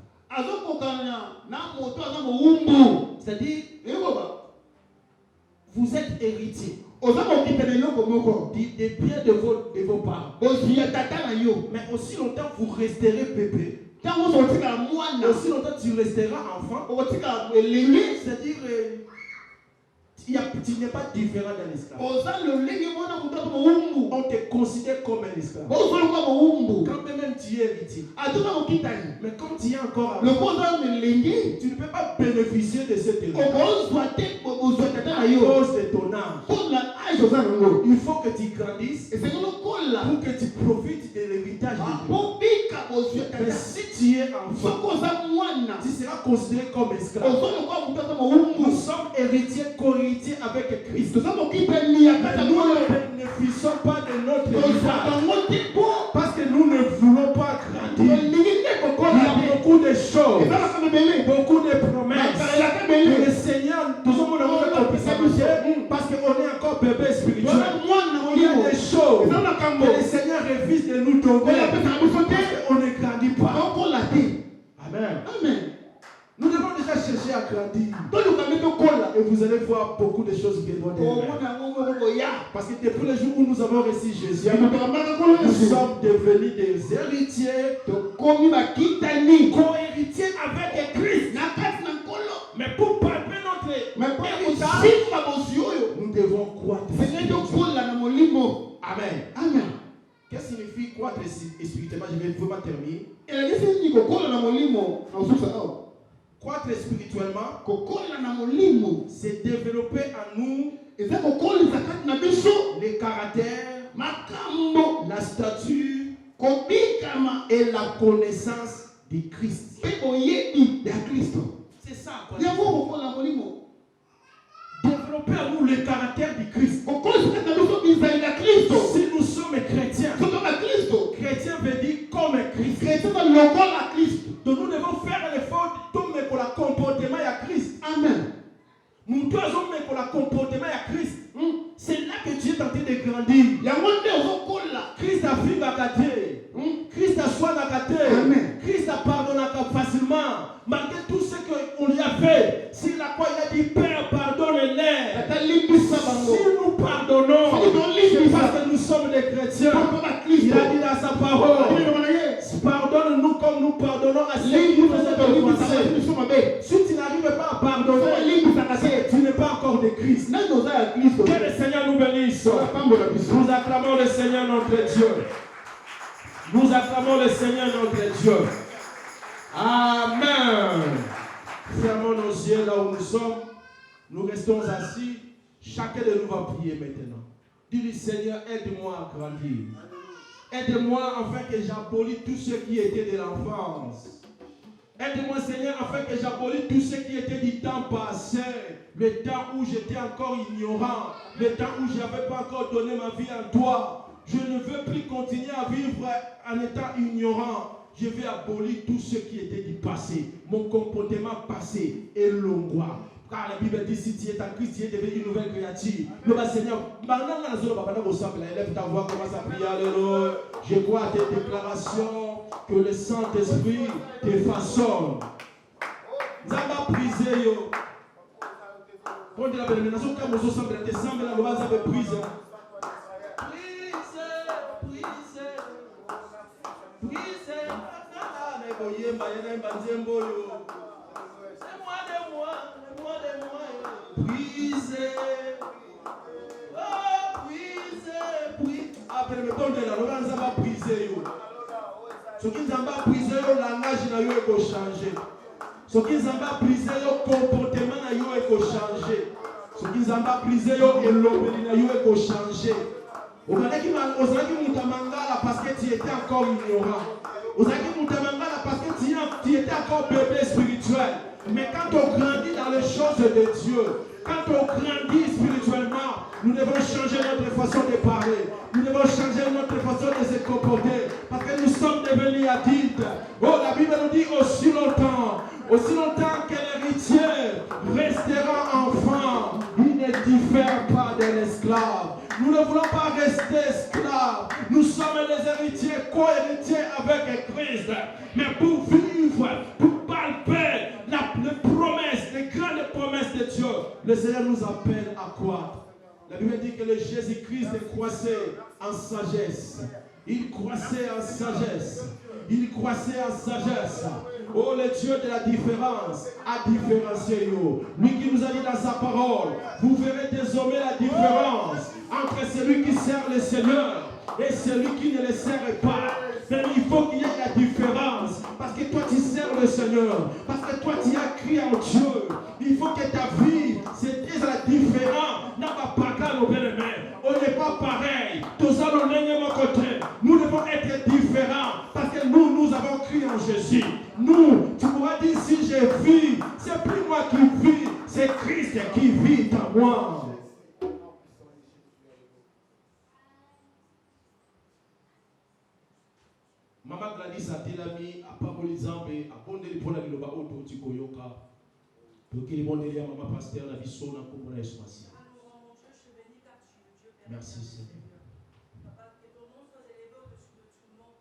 C'est-à-dire, vous êtes héritier des biens de vos parents. Mais aussi longtemps vous resterez bébé. Aussi longtemps tu resteras enfant. C'est-à-dire, tu n'es pas différent d'un esclave. On te considère comme un esclave. Quand même tu es héritier. Mais quand tu es encore enfant, tu ne peux pas bénéficier de cet héritage à cause de ton âge. Il faut que tu grandisses pour que tu profites de l'héritage de Dieu. Mais si tu es enfant, tu seras considéré comme esclave. Nous sommes héritiers, co-héritiers avec Christ. Nous ne bénéficions pas de notre héritage parce que nous ne voulons pas grandir. Il y a beaucoup de choses, beaucoup de promesses. Mais le Seigneur, tout le monde parce qu'on est encore bébé spirituel. Il y a des choses que le Seigneur refuse de nous donner parce qu'on ne grandit pas. Amen. Nous devons déjà chercher à grandir. Et vous allez voir beaucoup de choses qui vont derrière. Parce que depuis le jour où nous avons reçu Jésus, nous sommes devenus des héritiers, co-héritiers avec Christ. Mais pour palper notre héritage, nous devons croître. Amen. Amen. Qu'est-ce que signifie croître spirituellement? Je vais vraiment terminer. Croître spirituellement, c'est développer en nous les caractères, la stature et la connaissance de Christ. C'est ça. Quoi. Développer en nous le caractère de Christ. Si nous sommes chrétiens, chrétien veut dire comme Christ. Il a dit dans sa parole, pardonne-nous comme nous pardonnons à ceux qui nous ont offensés. Si tu n'arrives pas à pardonner, tu n'es pas encore de Christ. Que le Seigneur nous bénisse. Nous acclamons le Seigneur notre Dieu. Nous acclamons le Seigneur notre Dieu. Amen. Fermons nos yeux là où nous sommes. Nous restons assis. Chacun de nous va prier maintenant. Dis-lui, Seigneur, aide-moi à grandir. Aide-moi afin que j'abolisse tout ce qui était de l'enfance. Aide-moi, Seigneur, afin que j'abolisse tout ce qui était du temps passé. Le temps où j'étais encore ignorant. Le temps où je n'avais pas encore donné ma vie à toi. Je ne veux plus continuer à vivre en étant ignorant. Je vais abolir tout ce qui était du passé. Mon comportement passé est longuois. Car la Bible dit, si tu es en Christ, tu es devenu une nouvelle créature. Le Seigneur, élève ta voix, commence à prier. Alléluia. Je crois à tes déclarations que le Saint-Esprit te façonne. Zamba brisé yo. Quand tu l'as menace, quand vous semblez te semble la loi zamba brisé. Brisé. Mais boye mbayena mbanzembo yo. C'est moi de moi. Brisé. Oh, brisé. Après le temps de la loi, nous avons brisé. Ce qui nous a brisé, le langage n'a eu qu'à changer. Ce qui nous a brisé, le comportement n'a eu qu'à changer. Ce qui nous a brisé, le lobby n'a eu qu'à changer. Au Ghana, qui mangala parce que tu étais encore ignorant. Au Ghana, qui mangala parce que tu étais encore bébé spirituel. Mais quand on grandit dans les choses de Dieu, quand on grandit spirituellement, nous devons changer notre façon de parler. Nous devons changer notre façon de se comporter. Parce que nous sommes devenus adultes. Oh, la Bible nous dit aussi longtemps que l'héritier restera enfant, il ne diffère pas de l'esclave. Nous ne voulons pas rester esclaves. Nous sommes les héritiers, co-héritiers avec Christ. Mais pour vivre, pour palper les promesses, les grandes promesses de Dieu, le Seigneur nous appelle à quoi? La Bible dit que le Jésus-Christ croissait en sagesse. Il croissait en sagesse. Il croissait en sagesse. Oh, le Dieu de la différence a différencié nous. Lui qui nous a dit dans sa parole, vous verrez désormais la différence entre celui qui sert le Seigneur et celui qui ne le sert pas. Mais il faut qu'il y ait la différence. Parce que toi tu sers le Seigneur. Parce que toi tu as crié en Dieu. Il faut que ta vie c'est la différence. On n'est pas pareil. Nous devons être différents. Parce que nous avons crié en Jésus. Nous, tu pourras dire si je vis, c'est plus moi qui vis, c'est Christ qui vit en moi. Maman Gladys a telami a paboli zambe a bondeli pona liloba oto tikoyoka tokili bondeli ya maman pasteur na biso na kombo na Yesu Masiya. Merci Seigneur. Papa, que ton nom soit élevé au-dessus de tout le monde.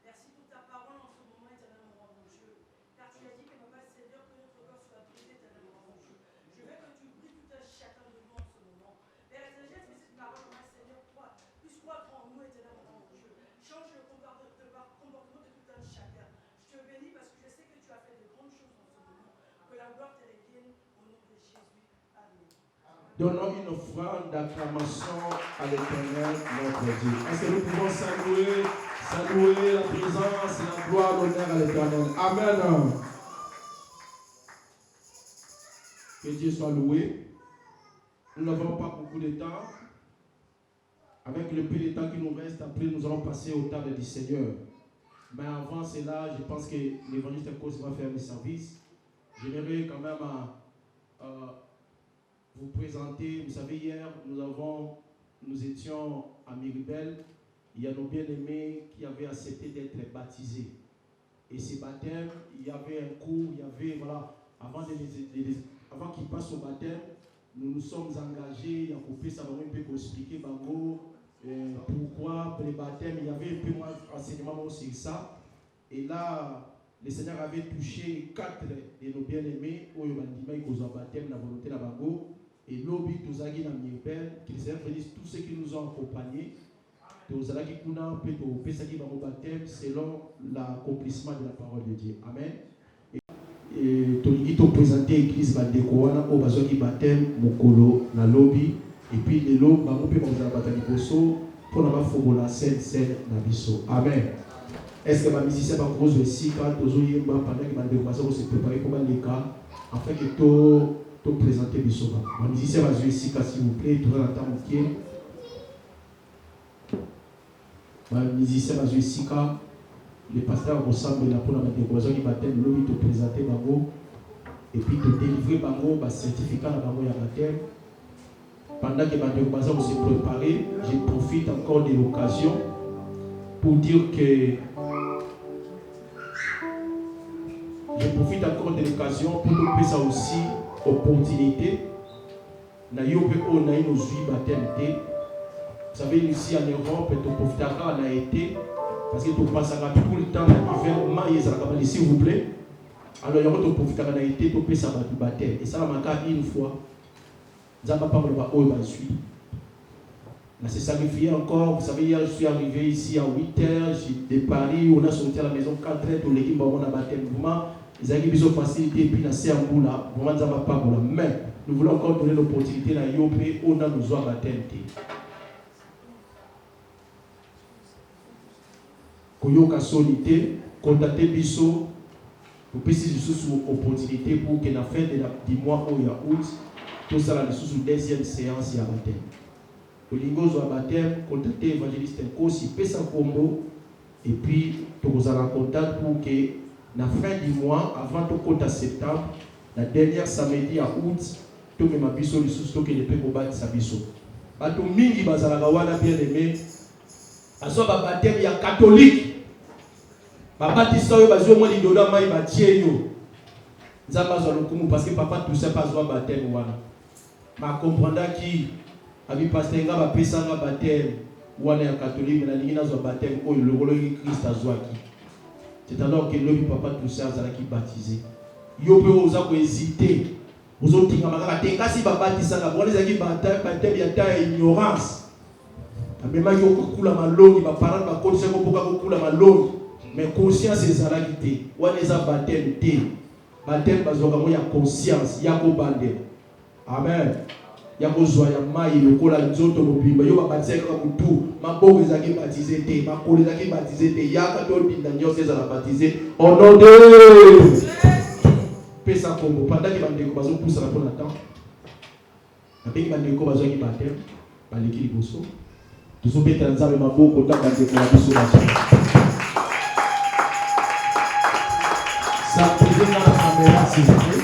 Merci pour ta parole en ce moment, éternellement, mon Dieu. Car tu as dit que Papa Seigneur, que notre cœur soit brisé, éternellement, mon Dieu. Je veux que tu brises tout un chacun de nous en ce moment. Père éternel, que cette parole, Papa Seigneur, puisse croître en nous, éternellement, mon Dieu. Change le comportement de tout un chacun. Je te bénis parce que je sais que tu as fait de grandes choses en ce moment. Que la gloire te revienne au nom de Jésus. Amen. Donnons une offrande d'acclamation à l'Éternel, notre Dieu. Est-ce que nous pouvons saluer la présence, la gloire, l'honneur à l'Éternel. Amen. Que Dieu soit loué. Nous n'avons pas beaucoup de temps. Avec le peu de temps qui nous reste, après nous allons passer au table du Seigneur. Mais avant cela, je pense que l'évangéliste Cause va faire le service. J'aimerais quand même vous présenter. Vous savez, hier, nous étions à Miribel. Il y a nos bien-aimés qui avaient accepté d'être baptisés. Et ces baptêmes, il y avait un cours, il y avait, voilà, avant qu'ils passent au baptême, nous nous sommes engagés, il y a coupé, ça va un peu expliquer, pourquoi pour les baptêmes, il y avait un peu moins d'enseignement sur ça. Et là, le Seigneur avait touché 4 de nos bien-aimés, où il m'a dit qu'ils ont baptême, la volonté de la Bango. Et l'obit tous à qui tous ceux qui nous ont accompagnés. tozalaki kuna mpe topesaki bango baptême selon l'accomplissement de la parole de Dieu. Amen. Et tolingi toprésente église bandeko wana oyo bazwaki baptême mokolo na lobi et puis lelo bango mpe bakozala bata liboso mpona bafongola scène na biso. Amen. Est-ce que bamusicien bakozwa esika tozoyemba pendant que bandeko baza kose préparer mpo baleka afin que toprésente biso bamusicien bazwa esika s'il vous plaît toza na ntan mokie. Bamusicien bazwa esika le pasteur akosambela mpona bandeko bazwaki baptême lobi toprésente bango et puis todélivre bango bacertificat na bango ya baptême. Pendant que bandeko baza kose préparer, je profite encore de l'occasion pour dire que ça aussi opportunité na yo pe on a une vie baptême. Vous savez ici en Europe tu profitera na été parce que tu passes tout le temps l'hiver mais s'il vous plaît. Alors il y a tu profitera na été tu peux ça baptême et ça m'a marqué une fois. Zamba pas le haut va suivre. On s'est sacrifié encore. Vous savez, hier je suis arrivé ici à 8h, de Paris, on a sorti à la maison 4h, tout l'équipe on a baptême. Vraiment, ils ont eu facilité et puis on a fait un bout là. Vraiment, ça va pas pour la main. Nous voulons encore donner l'opportunité à Yopé, on a besoin de baptême. Koyoka solité, contactez Bisso, pour préciser sous opportunité pour que la fin du mois où il y a août, tout ça là sous deuxième séance il y a baptême. Au lingo zo baptême, contactez évangéliste Nkosi pesa combo et puis tu vous allez en contact pour que la fin du mois avant tout compte à septembre, la dernière samedi à août, tout que ma biso les sous que les péco bat sa biso. Bato mingi bazala wana bien aimé. Aso ba baptême ya catholique. Ba batisa yo bazo mo lidoda mai ba tie yo. Nzamba zo lokumu parce que papa tout ça pas zo baptême wana. Ma comprendre qui abi pasteur nga ba pesa nga baptême wana ya catholique na lingina zo baptême o le rolo de Christ azwaki. C'est alors que le papa tout ça azalaki baptisé. Yo pe oza ko hésiter. Ozo tinga makaka tenga si ba batisa nga bona ezaki baptême ya ta ignorance. Même yo kokula malongi ba parents ba kodisa ko poka kokula malongi mais conscience ezalaki te. Wana eza baptême te. Baptême bazoka mo ya conscience ya ko bande. Amen. Ya kozwa ya mai lokola nzoto mobimba yo babatisa ka mutu maboko ezaki baptisé te makolo ezaki baptisé te yaka to dinda nyose ezala baptisé au nom de pesa kombo pendant que bandeko bazo poussa na pona temps après bandeko bazo ki baptême baleki liboso tuzo beta nzambe maboko ta bandeko na biso bazo ça peut na caméra s'il vous plaît.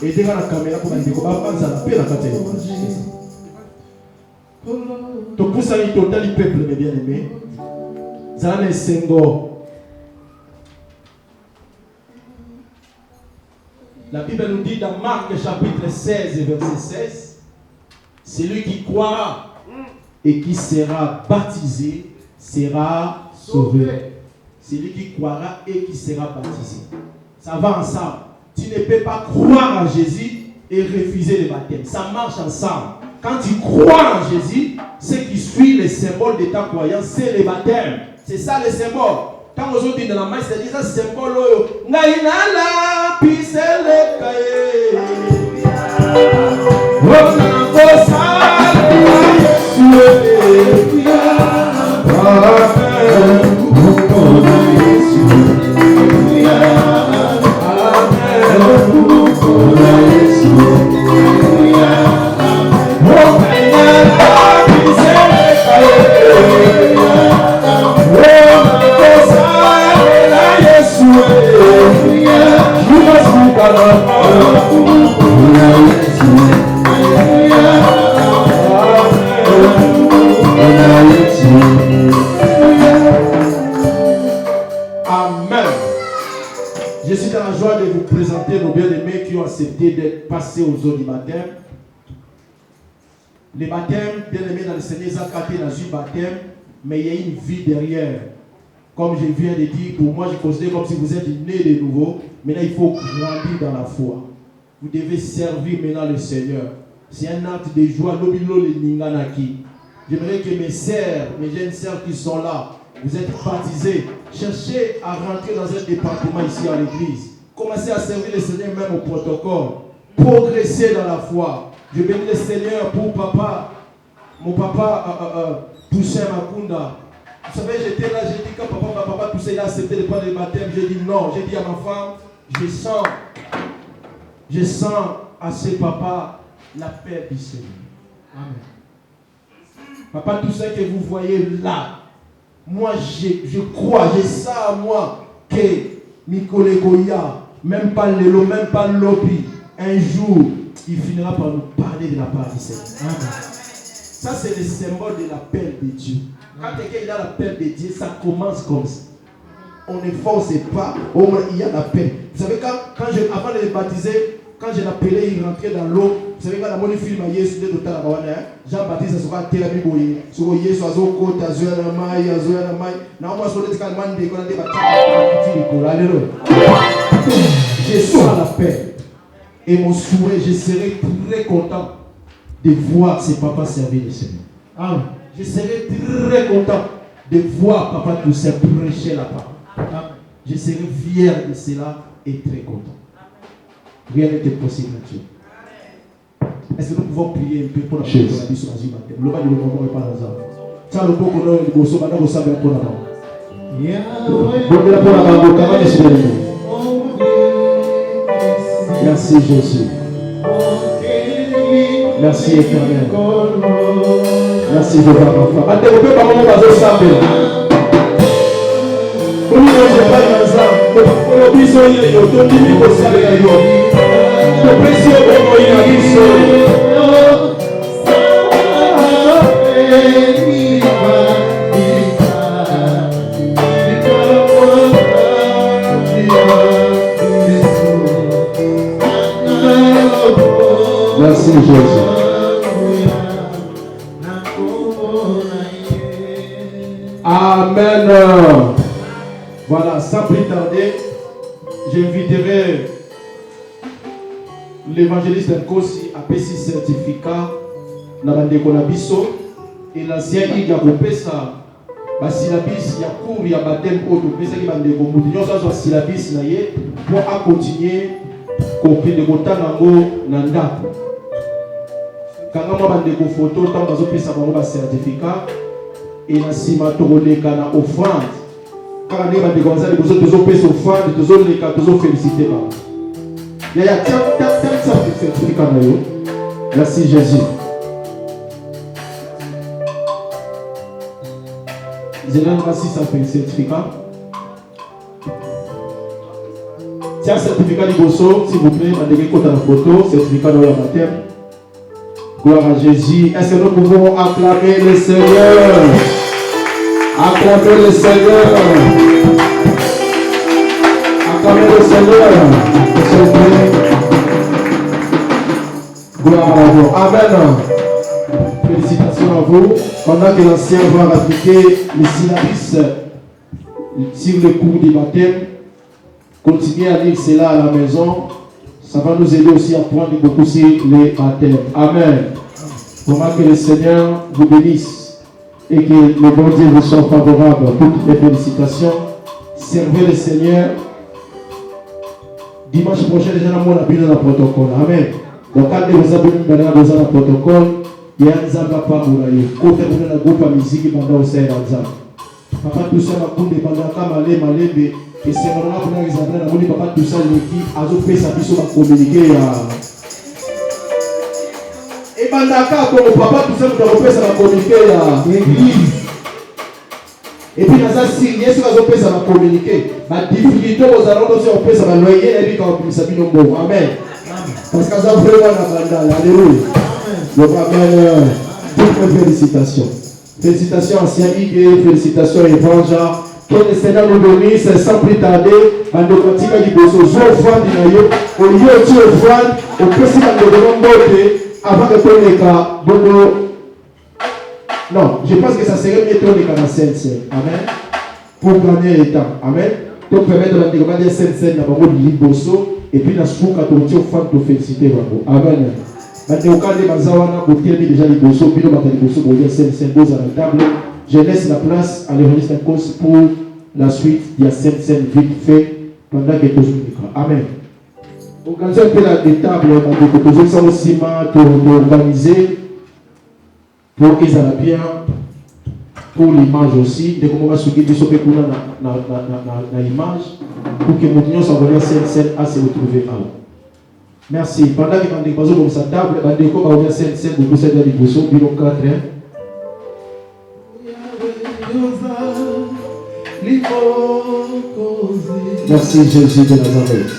Et devant la caméra pour dire qu'on va faire la paix la catégorie. Donc pour ça, il total le peuple, mes bien-aimés. Zan et Sengo. La Bible nous dit dans Marc chapitre 16 et verset 16, celui qui croira et qui sera baptisé sera sauvé. Celui qui croira et qui sera baptisé. Ça va ensemble. Tu ne peux pas croire en Jésus et refuser le baptême. Ça marche ensemble. Quand tu crois en Jésus, ce qui suit le symbole de ta croyance, c'est le baptême. C'est ça le symbole. Quand vous dites dans la main, c'est ça le symbole. Nainala, pisele kaye. Je suis dans la joie de vous présenter nos bien-aimés qui ont accepté d'être passés aux eaux du baptême. Le baptême, bien-aimés dans le Seigneur, ils ont capté dans le baptême, mais il y a une vie derrière. Comme je viens de dire, pour moi, je considère comme si vous êtes né de nouveau. Maintenant, il faut grandir dans la foi. Vous devez servir maintenant le Seigneur. C'est un acte de joie. J'aimerais que mes sœurs, mes jeunes sœurs qui sont là, vous êtes baptisés. Cherchez à rentrer dans un département ici à l'église. Commencez à servir le Seigneur même au protocole. Progressez dans la foi. Je bénis le Seigneur pour papa, mon papa Toussaint Makunda. Vous savez, j'étais là, j'ai dit quand papa Toussaint a accepté de prendre le baptême, j'ai dit non. J'ai dit à ma femme, je sens à ce papa la paix du Seigneur. Amen. Papa Toussaint que vous voyez là, moi je crois, je sens à moi que Mikole Goya, même pas Lelo, même pas Lopi, un jour, il finira par nous parler de la part du Seigneur. Amen. Ça, c'est le symbole de l'appel de Dieu. Quand quelqu'un a l'appel de Dieu, ça commence comme ça. On ne force pas, il y a l'appel. Vous savez, avant de le baptiser, quand je l'appelais, il rentrait dans l'eau. Vous savez, quand la monnaie film à Yesu, Jean-Baptiste, ça sera Télami Boye. Sur Yesu, Azoko, Tazuela Mai, Azuela Mai. Non, moi, sur le cas de Mandi, quand on a des je sens l'appel. Et mon souhait, je serai très content de voir ces papas servir le Seigneur. Amen. Je serai très content de voir Papa Toussaint prêcher la parole. Amen. Je serai fier de cela et très content. Rien n'était possible à Dieu. Est-ce que nous pouvons prier un peu pour la chose? Le bas du moment n'est pas dans ça. Ça, le pot qu'on a eu, nous avons savoir pour la main. Merci Jésus. Merci Éternel. Merci de voir ma femme. Attends, pas mon bas au sable. Pour nous, je parle dans ça. Pour le biseau, il y a eu tout le monde au sable. Le précieux bon, il y a eu ça. Merci Jésus. Amen. Voilà, sans plus tarder, j'inviterai l'évangéliste Nkosi à PC certificat dans la Déconabiso et l'ancien Iga Kopesa, Basilabis, il y a cours, il y a baptême, Autopesa qui va me découvrir. Nous avons Silabis pour continuer copie de Gotanango Nanda. Quand on a des photos, tant que on a un certificat, et la cimatolée kana offrande. Quand on a des gonzales, nous avons des offrandes, nous avons des cas, nous avons félicité. Il y a ça de certificat. Merci Jésus. Je n'ai pas si ça fait un certificat. Tiens, certificat du Bosso, s'il vous plaît, mandez côté la photo, certificat de la baptême. Gloire à Jésus. Est-ce que nous pouvons acclamer le Seigneur? Acclamer le Seigneur. Acclamer le Seigneur. Gloire à vous. Amen. Félicitations à vous. Pendant que l'ancien va appliquer les syllabes sur le cours du baptême, continuez à lire cela à la maison. Ça va nous aider aussi à prendre beaucoup sur les baptêmes. Amen. Comment que le Seigneur vous bénisse et que le bon Dieu vous soit favorable. Toutes les félicitations. Servez le Seigneur. Dimanche prochain, déjà, on a bien dans le protocole. Amen. Donc, quand vous avez besoin dans le protocole, il y a un zamba pas pour aller. Côté où on a groupe de musique pendant au sein d'un zamba. Papa tout ça va couler pendant qu'à malé. Et c'est maintenant pour nous examiner la monnaie papa tout ça l'équipe a fait sa mission à communiquer et pendant que papa tout ça nous a fait ça communiquer à l'église et puis dans ça signé ce qu'on a fait ça communiquer la difficulté aux allons aussi on fait ça loyer et puis quand on ça bien bon amen parce que ça vraiment la bande alléluia donc amen toutes mes félicitations ancien Ig félicitations évangile. Que le Seigneur nous bénisse sans plus tarder. Dans le pratique du bosso, offrande au lieu de offrande, au président de l'homme avant de prendre les cas. Non, je pense que ça serait mieux de prendre les Saint-Saint. Amen. Pour gagner le temps. Amen. Pour permettre de demander Saint-Saint dans le bosso et puis la souka de offrande de féliciter. Amen. Je laisse la place à l'évangéliste Nkos pour la suite. Il y a scène vite fait pendant que tout amen. Organisez un peu la table, ça aussi organiser pour qu'ils aient bien pour l'image aussi. Dès qu'on va se guider sur l'image pour que nous puissions s'envoyer scène à se retrouver là. Merci. Pendant que nous avons comme sa table, nous avons envoyé scène pour nous aider à l'image. Bureau 4. Merci Jésus de Nazareth.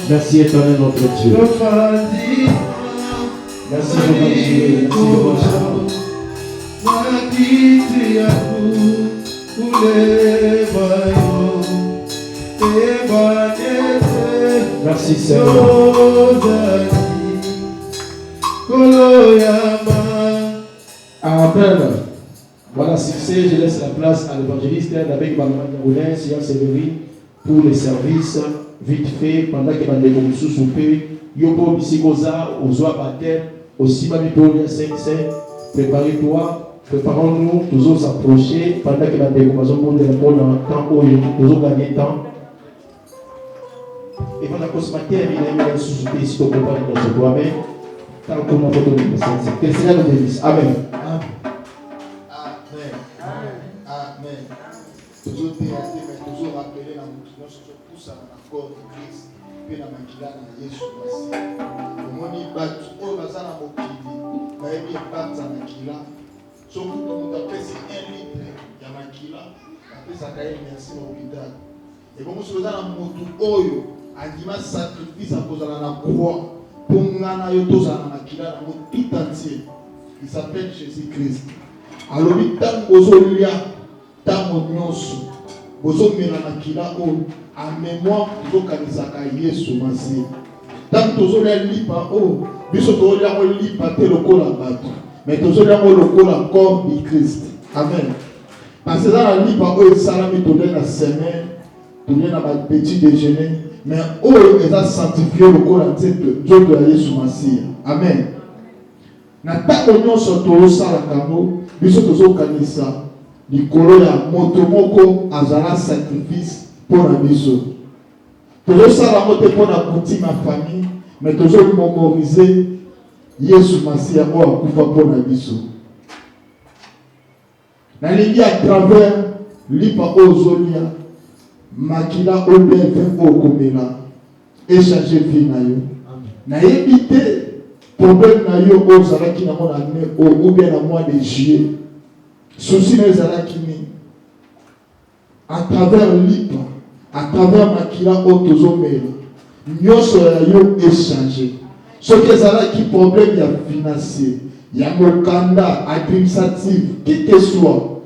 Merci éternel notre Dieu. Merci merci Seigneur. Amen. Voilà, succès, je laisse la place à l'évangéliste avec Balmain Seigneur Séverine pour les services vite fait pendant que Bandé Komoussou soupé. Yobo Bissikoza, Ozoa Baptême, aussi Babitoria 5-5. Préparez-toi, préparons-nous, toujours s'approcher pendant que Bandé Komoussou monte le monde en temps où il toujours gagner temps. Et pendant que ce matin, il a mis un sous-souper ici au compagnie de notre Amen. Tant qu'on a photo de l'Église. Que le Seigneur nous bénisse. Amen. Amen. Toujours théâtre, mais toujours rappeler la mouvement, tout ça dans la corps de Christ, puis la maquilla dans Jésus. Le monde est battu, oh, la zana mokili, la ébi est battu dans la maquilla. Surtout quand on appelle c'est 1 litre, il y a maquilla, après ça caille merci à l'hôpital. Et comme si vous avez un motu oyo, un dimanche sacrifice à cause de la croix, pour ngana yo tous à la maquilla, dans le tout entier. Il s'appelle Jésus-Christ. Alors, il y a un tango nyonso bozo mela makila o a mémoire tozokanisaka Yesu Masiya tango tozolia lipa o biso tozolia ko lipa te lokola bato mais tozolia ko lokola corps de Christ. Amen. Parce que dans la lipa o esalami tolia na semaine tolia na ba petit déjeuner mais o eza sanctifié lokola nzoto ya Yesu Masiya. Amen. Na tango nyonso tozosalaka ngo biso tozokanisa likolo ya moto moko azala sacrifice pour la biso. Tozosala mote pour la boutique ma famille, mais toujours mémoriser Yesu Masiya o akufa pour la biso. Na lingi à travers lipa ozolia makila obeve okomela échanger vie na yo. Na éviter problème na yo ozala ki na mona ne ou bien na mois de juillet. Souci les alakini à travers lipa, à travers makila otozomela, nyonso ya yo échanger. Ce que zalaki problème ya financier, ya mokanda administratif, qui que soit,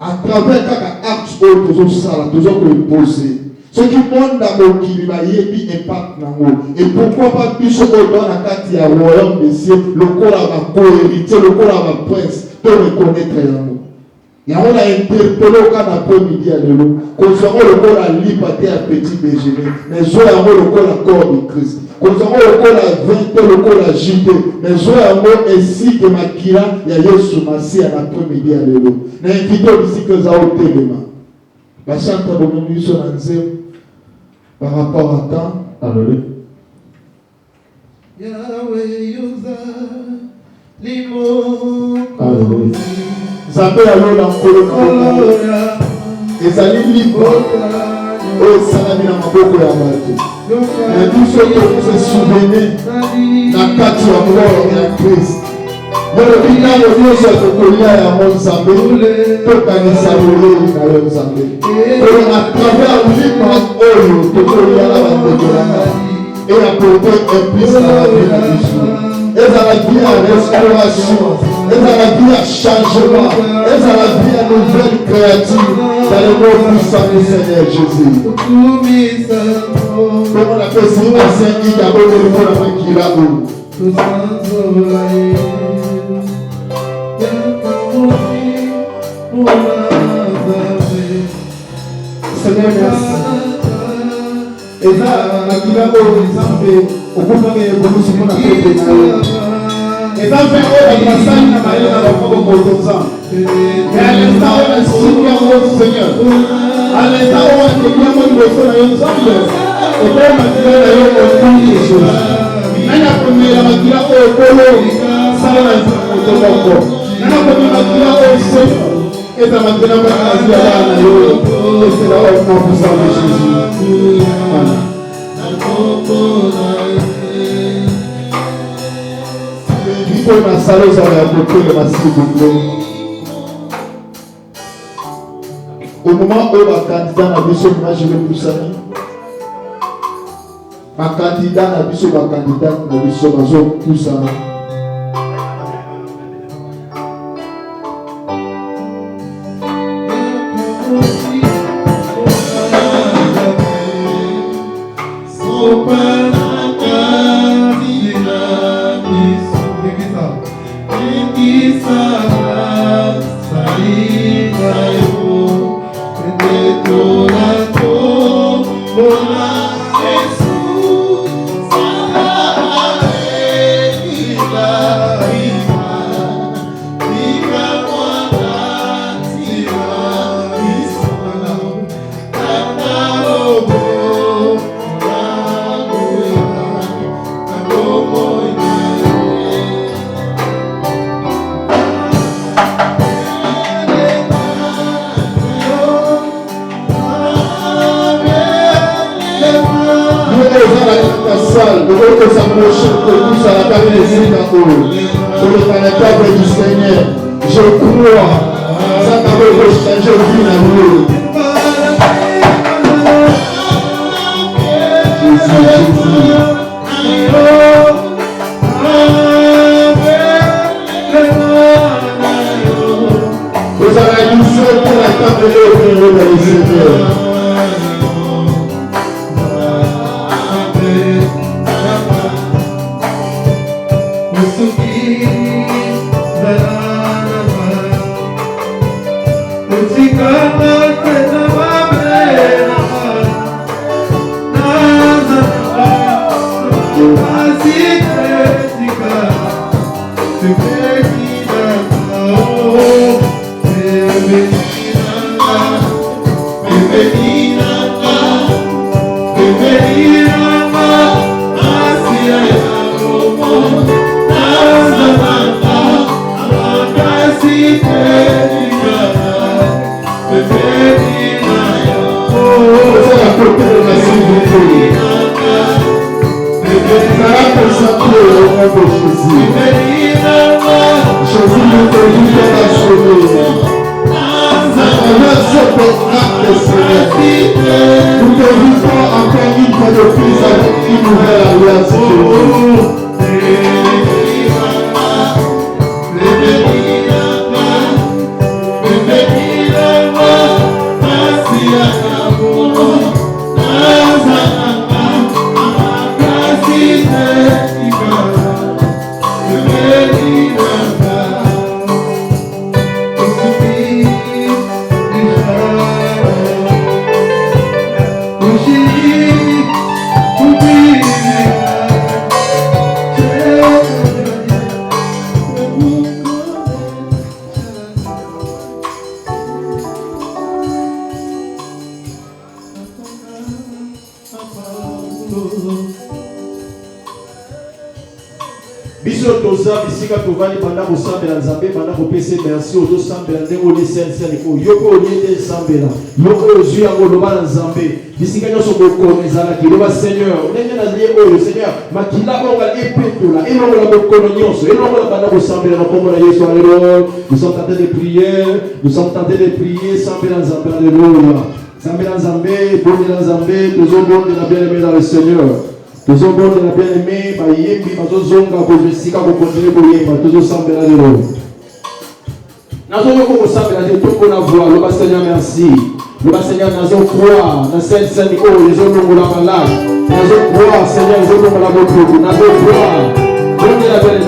à travers kaka acte otozosala, tozokoposer. Ce qui monde dans le kiliba yebi impact nango. Et pourquoi pas biso dans la carte ya royaume des cieux, le corps va co-hériter, le corps va prince, te reconnaître yango. Et on a interpellé au cas d'après-midi à l'élo. Concernant le corps à lipaté à petit déjeuner. Mais je vais le corps à corps de Christ. Concernant le corps à 20, le corps à JT. Mais je vais ainsi que ma kira, il y a Yesu Masiya à l'après-midi à l'élo. Mais invité aussi que ça au téléma. La chante de l'Union sur l'Anzem par rapport à temps. Alléluia. Yahweh Yosa Limo. Alléluia. Zabé alors dans le ezali libre oyo esalami na maboko ya bato mais biso tokose souvenir na kati ya mort ya Christ yolobi nano nyonso tokolia yango Nzambe tokanisa lolei na yo Nzambe oyo à travers libre oyo tokolia na bandeko na ngai et apporter implice na la vie na biso ezala vie à restauration, ezala vie à changement, ezala vie à nouvelle créature dans le nom puissant du Seigneur Jésus. Comment on appelle ça? C'est qui a donné le monde avec qui là où? Seigneur, merci. eza makila oyo nzambe okufaka ebolusi mpona pepe na yo eza mpe oyo basali na mayele na bafoko kotoza mais à l'instant oyo nasiki yango seigneur à l'instant oyo ateki yango liboso na yo nzambe okoyo makila na yo okuni esozi nani akomela makila oyo ekolo sala na moto moko nani akomela makila oyo seigneur eza makila mpona nazia bana na yo esela oyo na puissance de Jésus. Voilà. Pour ma salle, vous avez apporté le massif de au moment où ma candidat n'a besoin de moi, je vais pousser. Ma candidat n'a besoin de ma candidat n'a besoin de moi, pousser. Je crois, ça t'a fait changer vie dans nous. Vous avez une seule pour la table de l'eau dans le Seigneur. Merci aux sambela ndenge oli sincere ko yoko oliete sambela yoko ozwi yango loba na nzambe bisika nyonso bokono ezalaki loba Seigneur ndenge nalie oyo Seigneur makila onga epetola elongola bokono nyonso elongola banda kosambela na kombo na Yesu. Alléluia. Nous sommes tentés de prier sambela nzambe. Alléluia. Sambela nzambe bondela nzambe tozobondela bien-aimé dans le Seigneur. Tozobondela bien-aimé bayembi bazozonga kozesika kokontinue koyemba tozosambela lelo. Le Seigneur merci. Le Seigneur nous a croire. Dans cette scène, oh, les hommes nous l'ont malade. Nous a croire, Seigneur, les hommes nous l'ont croire. Nous a croire. Donnez la belle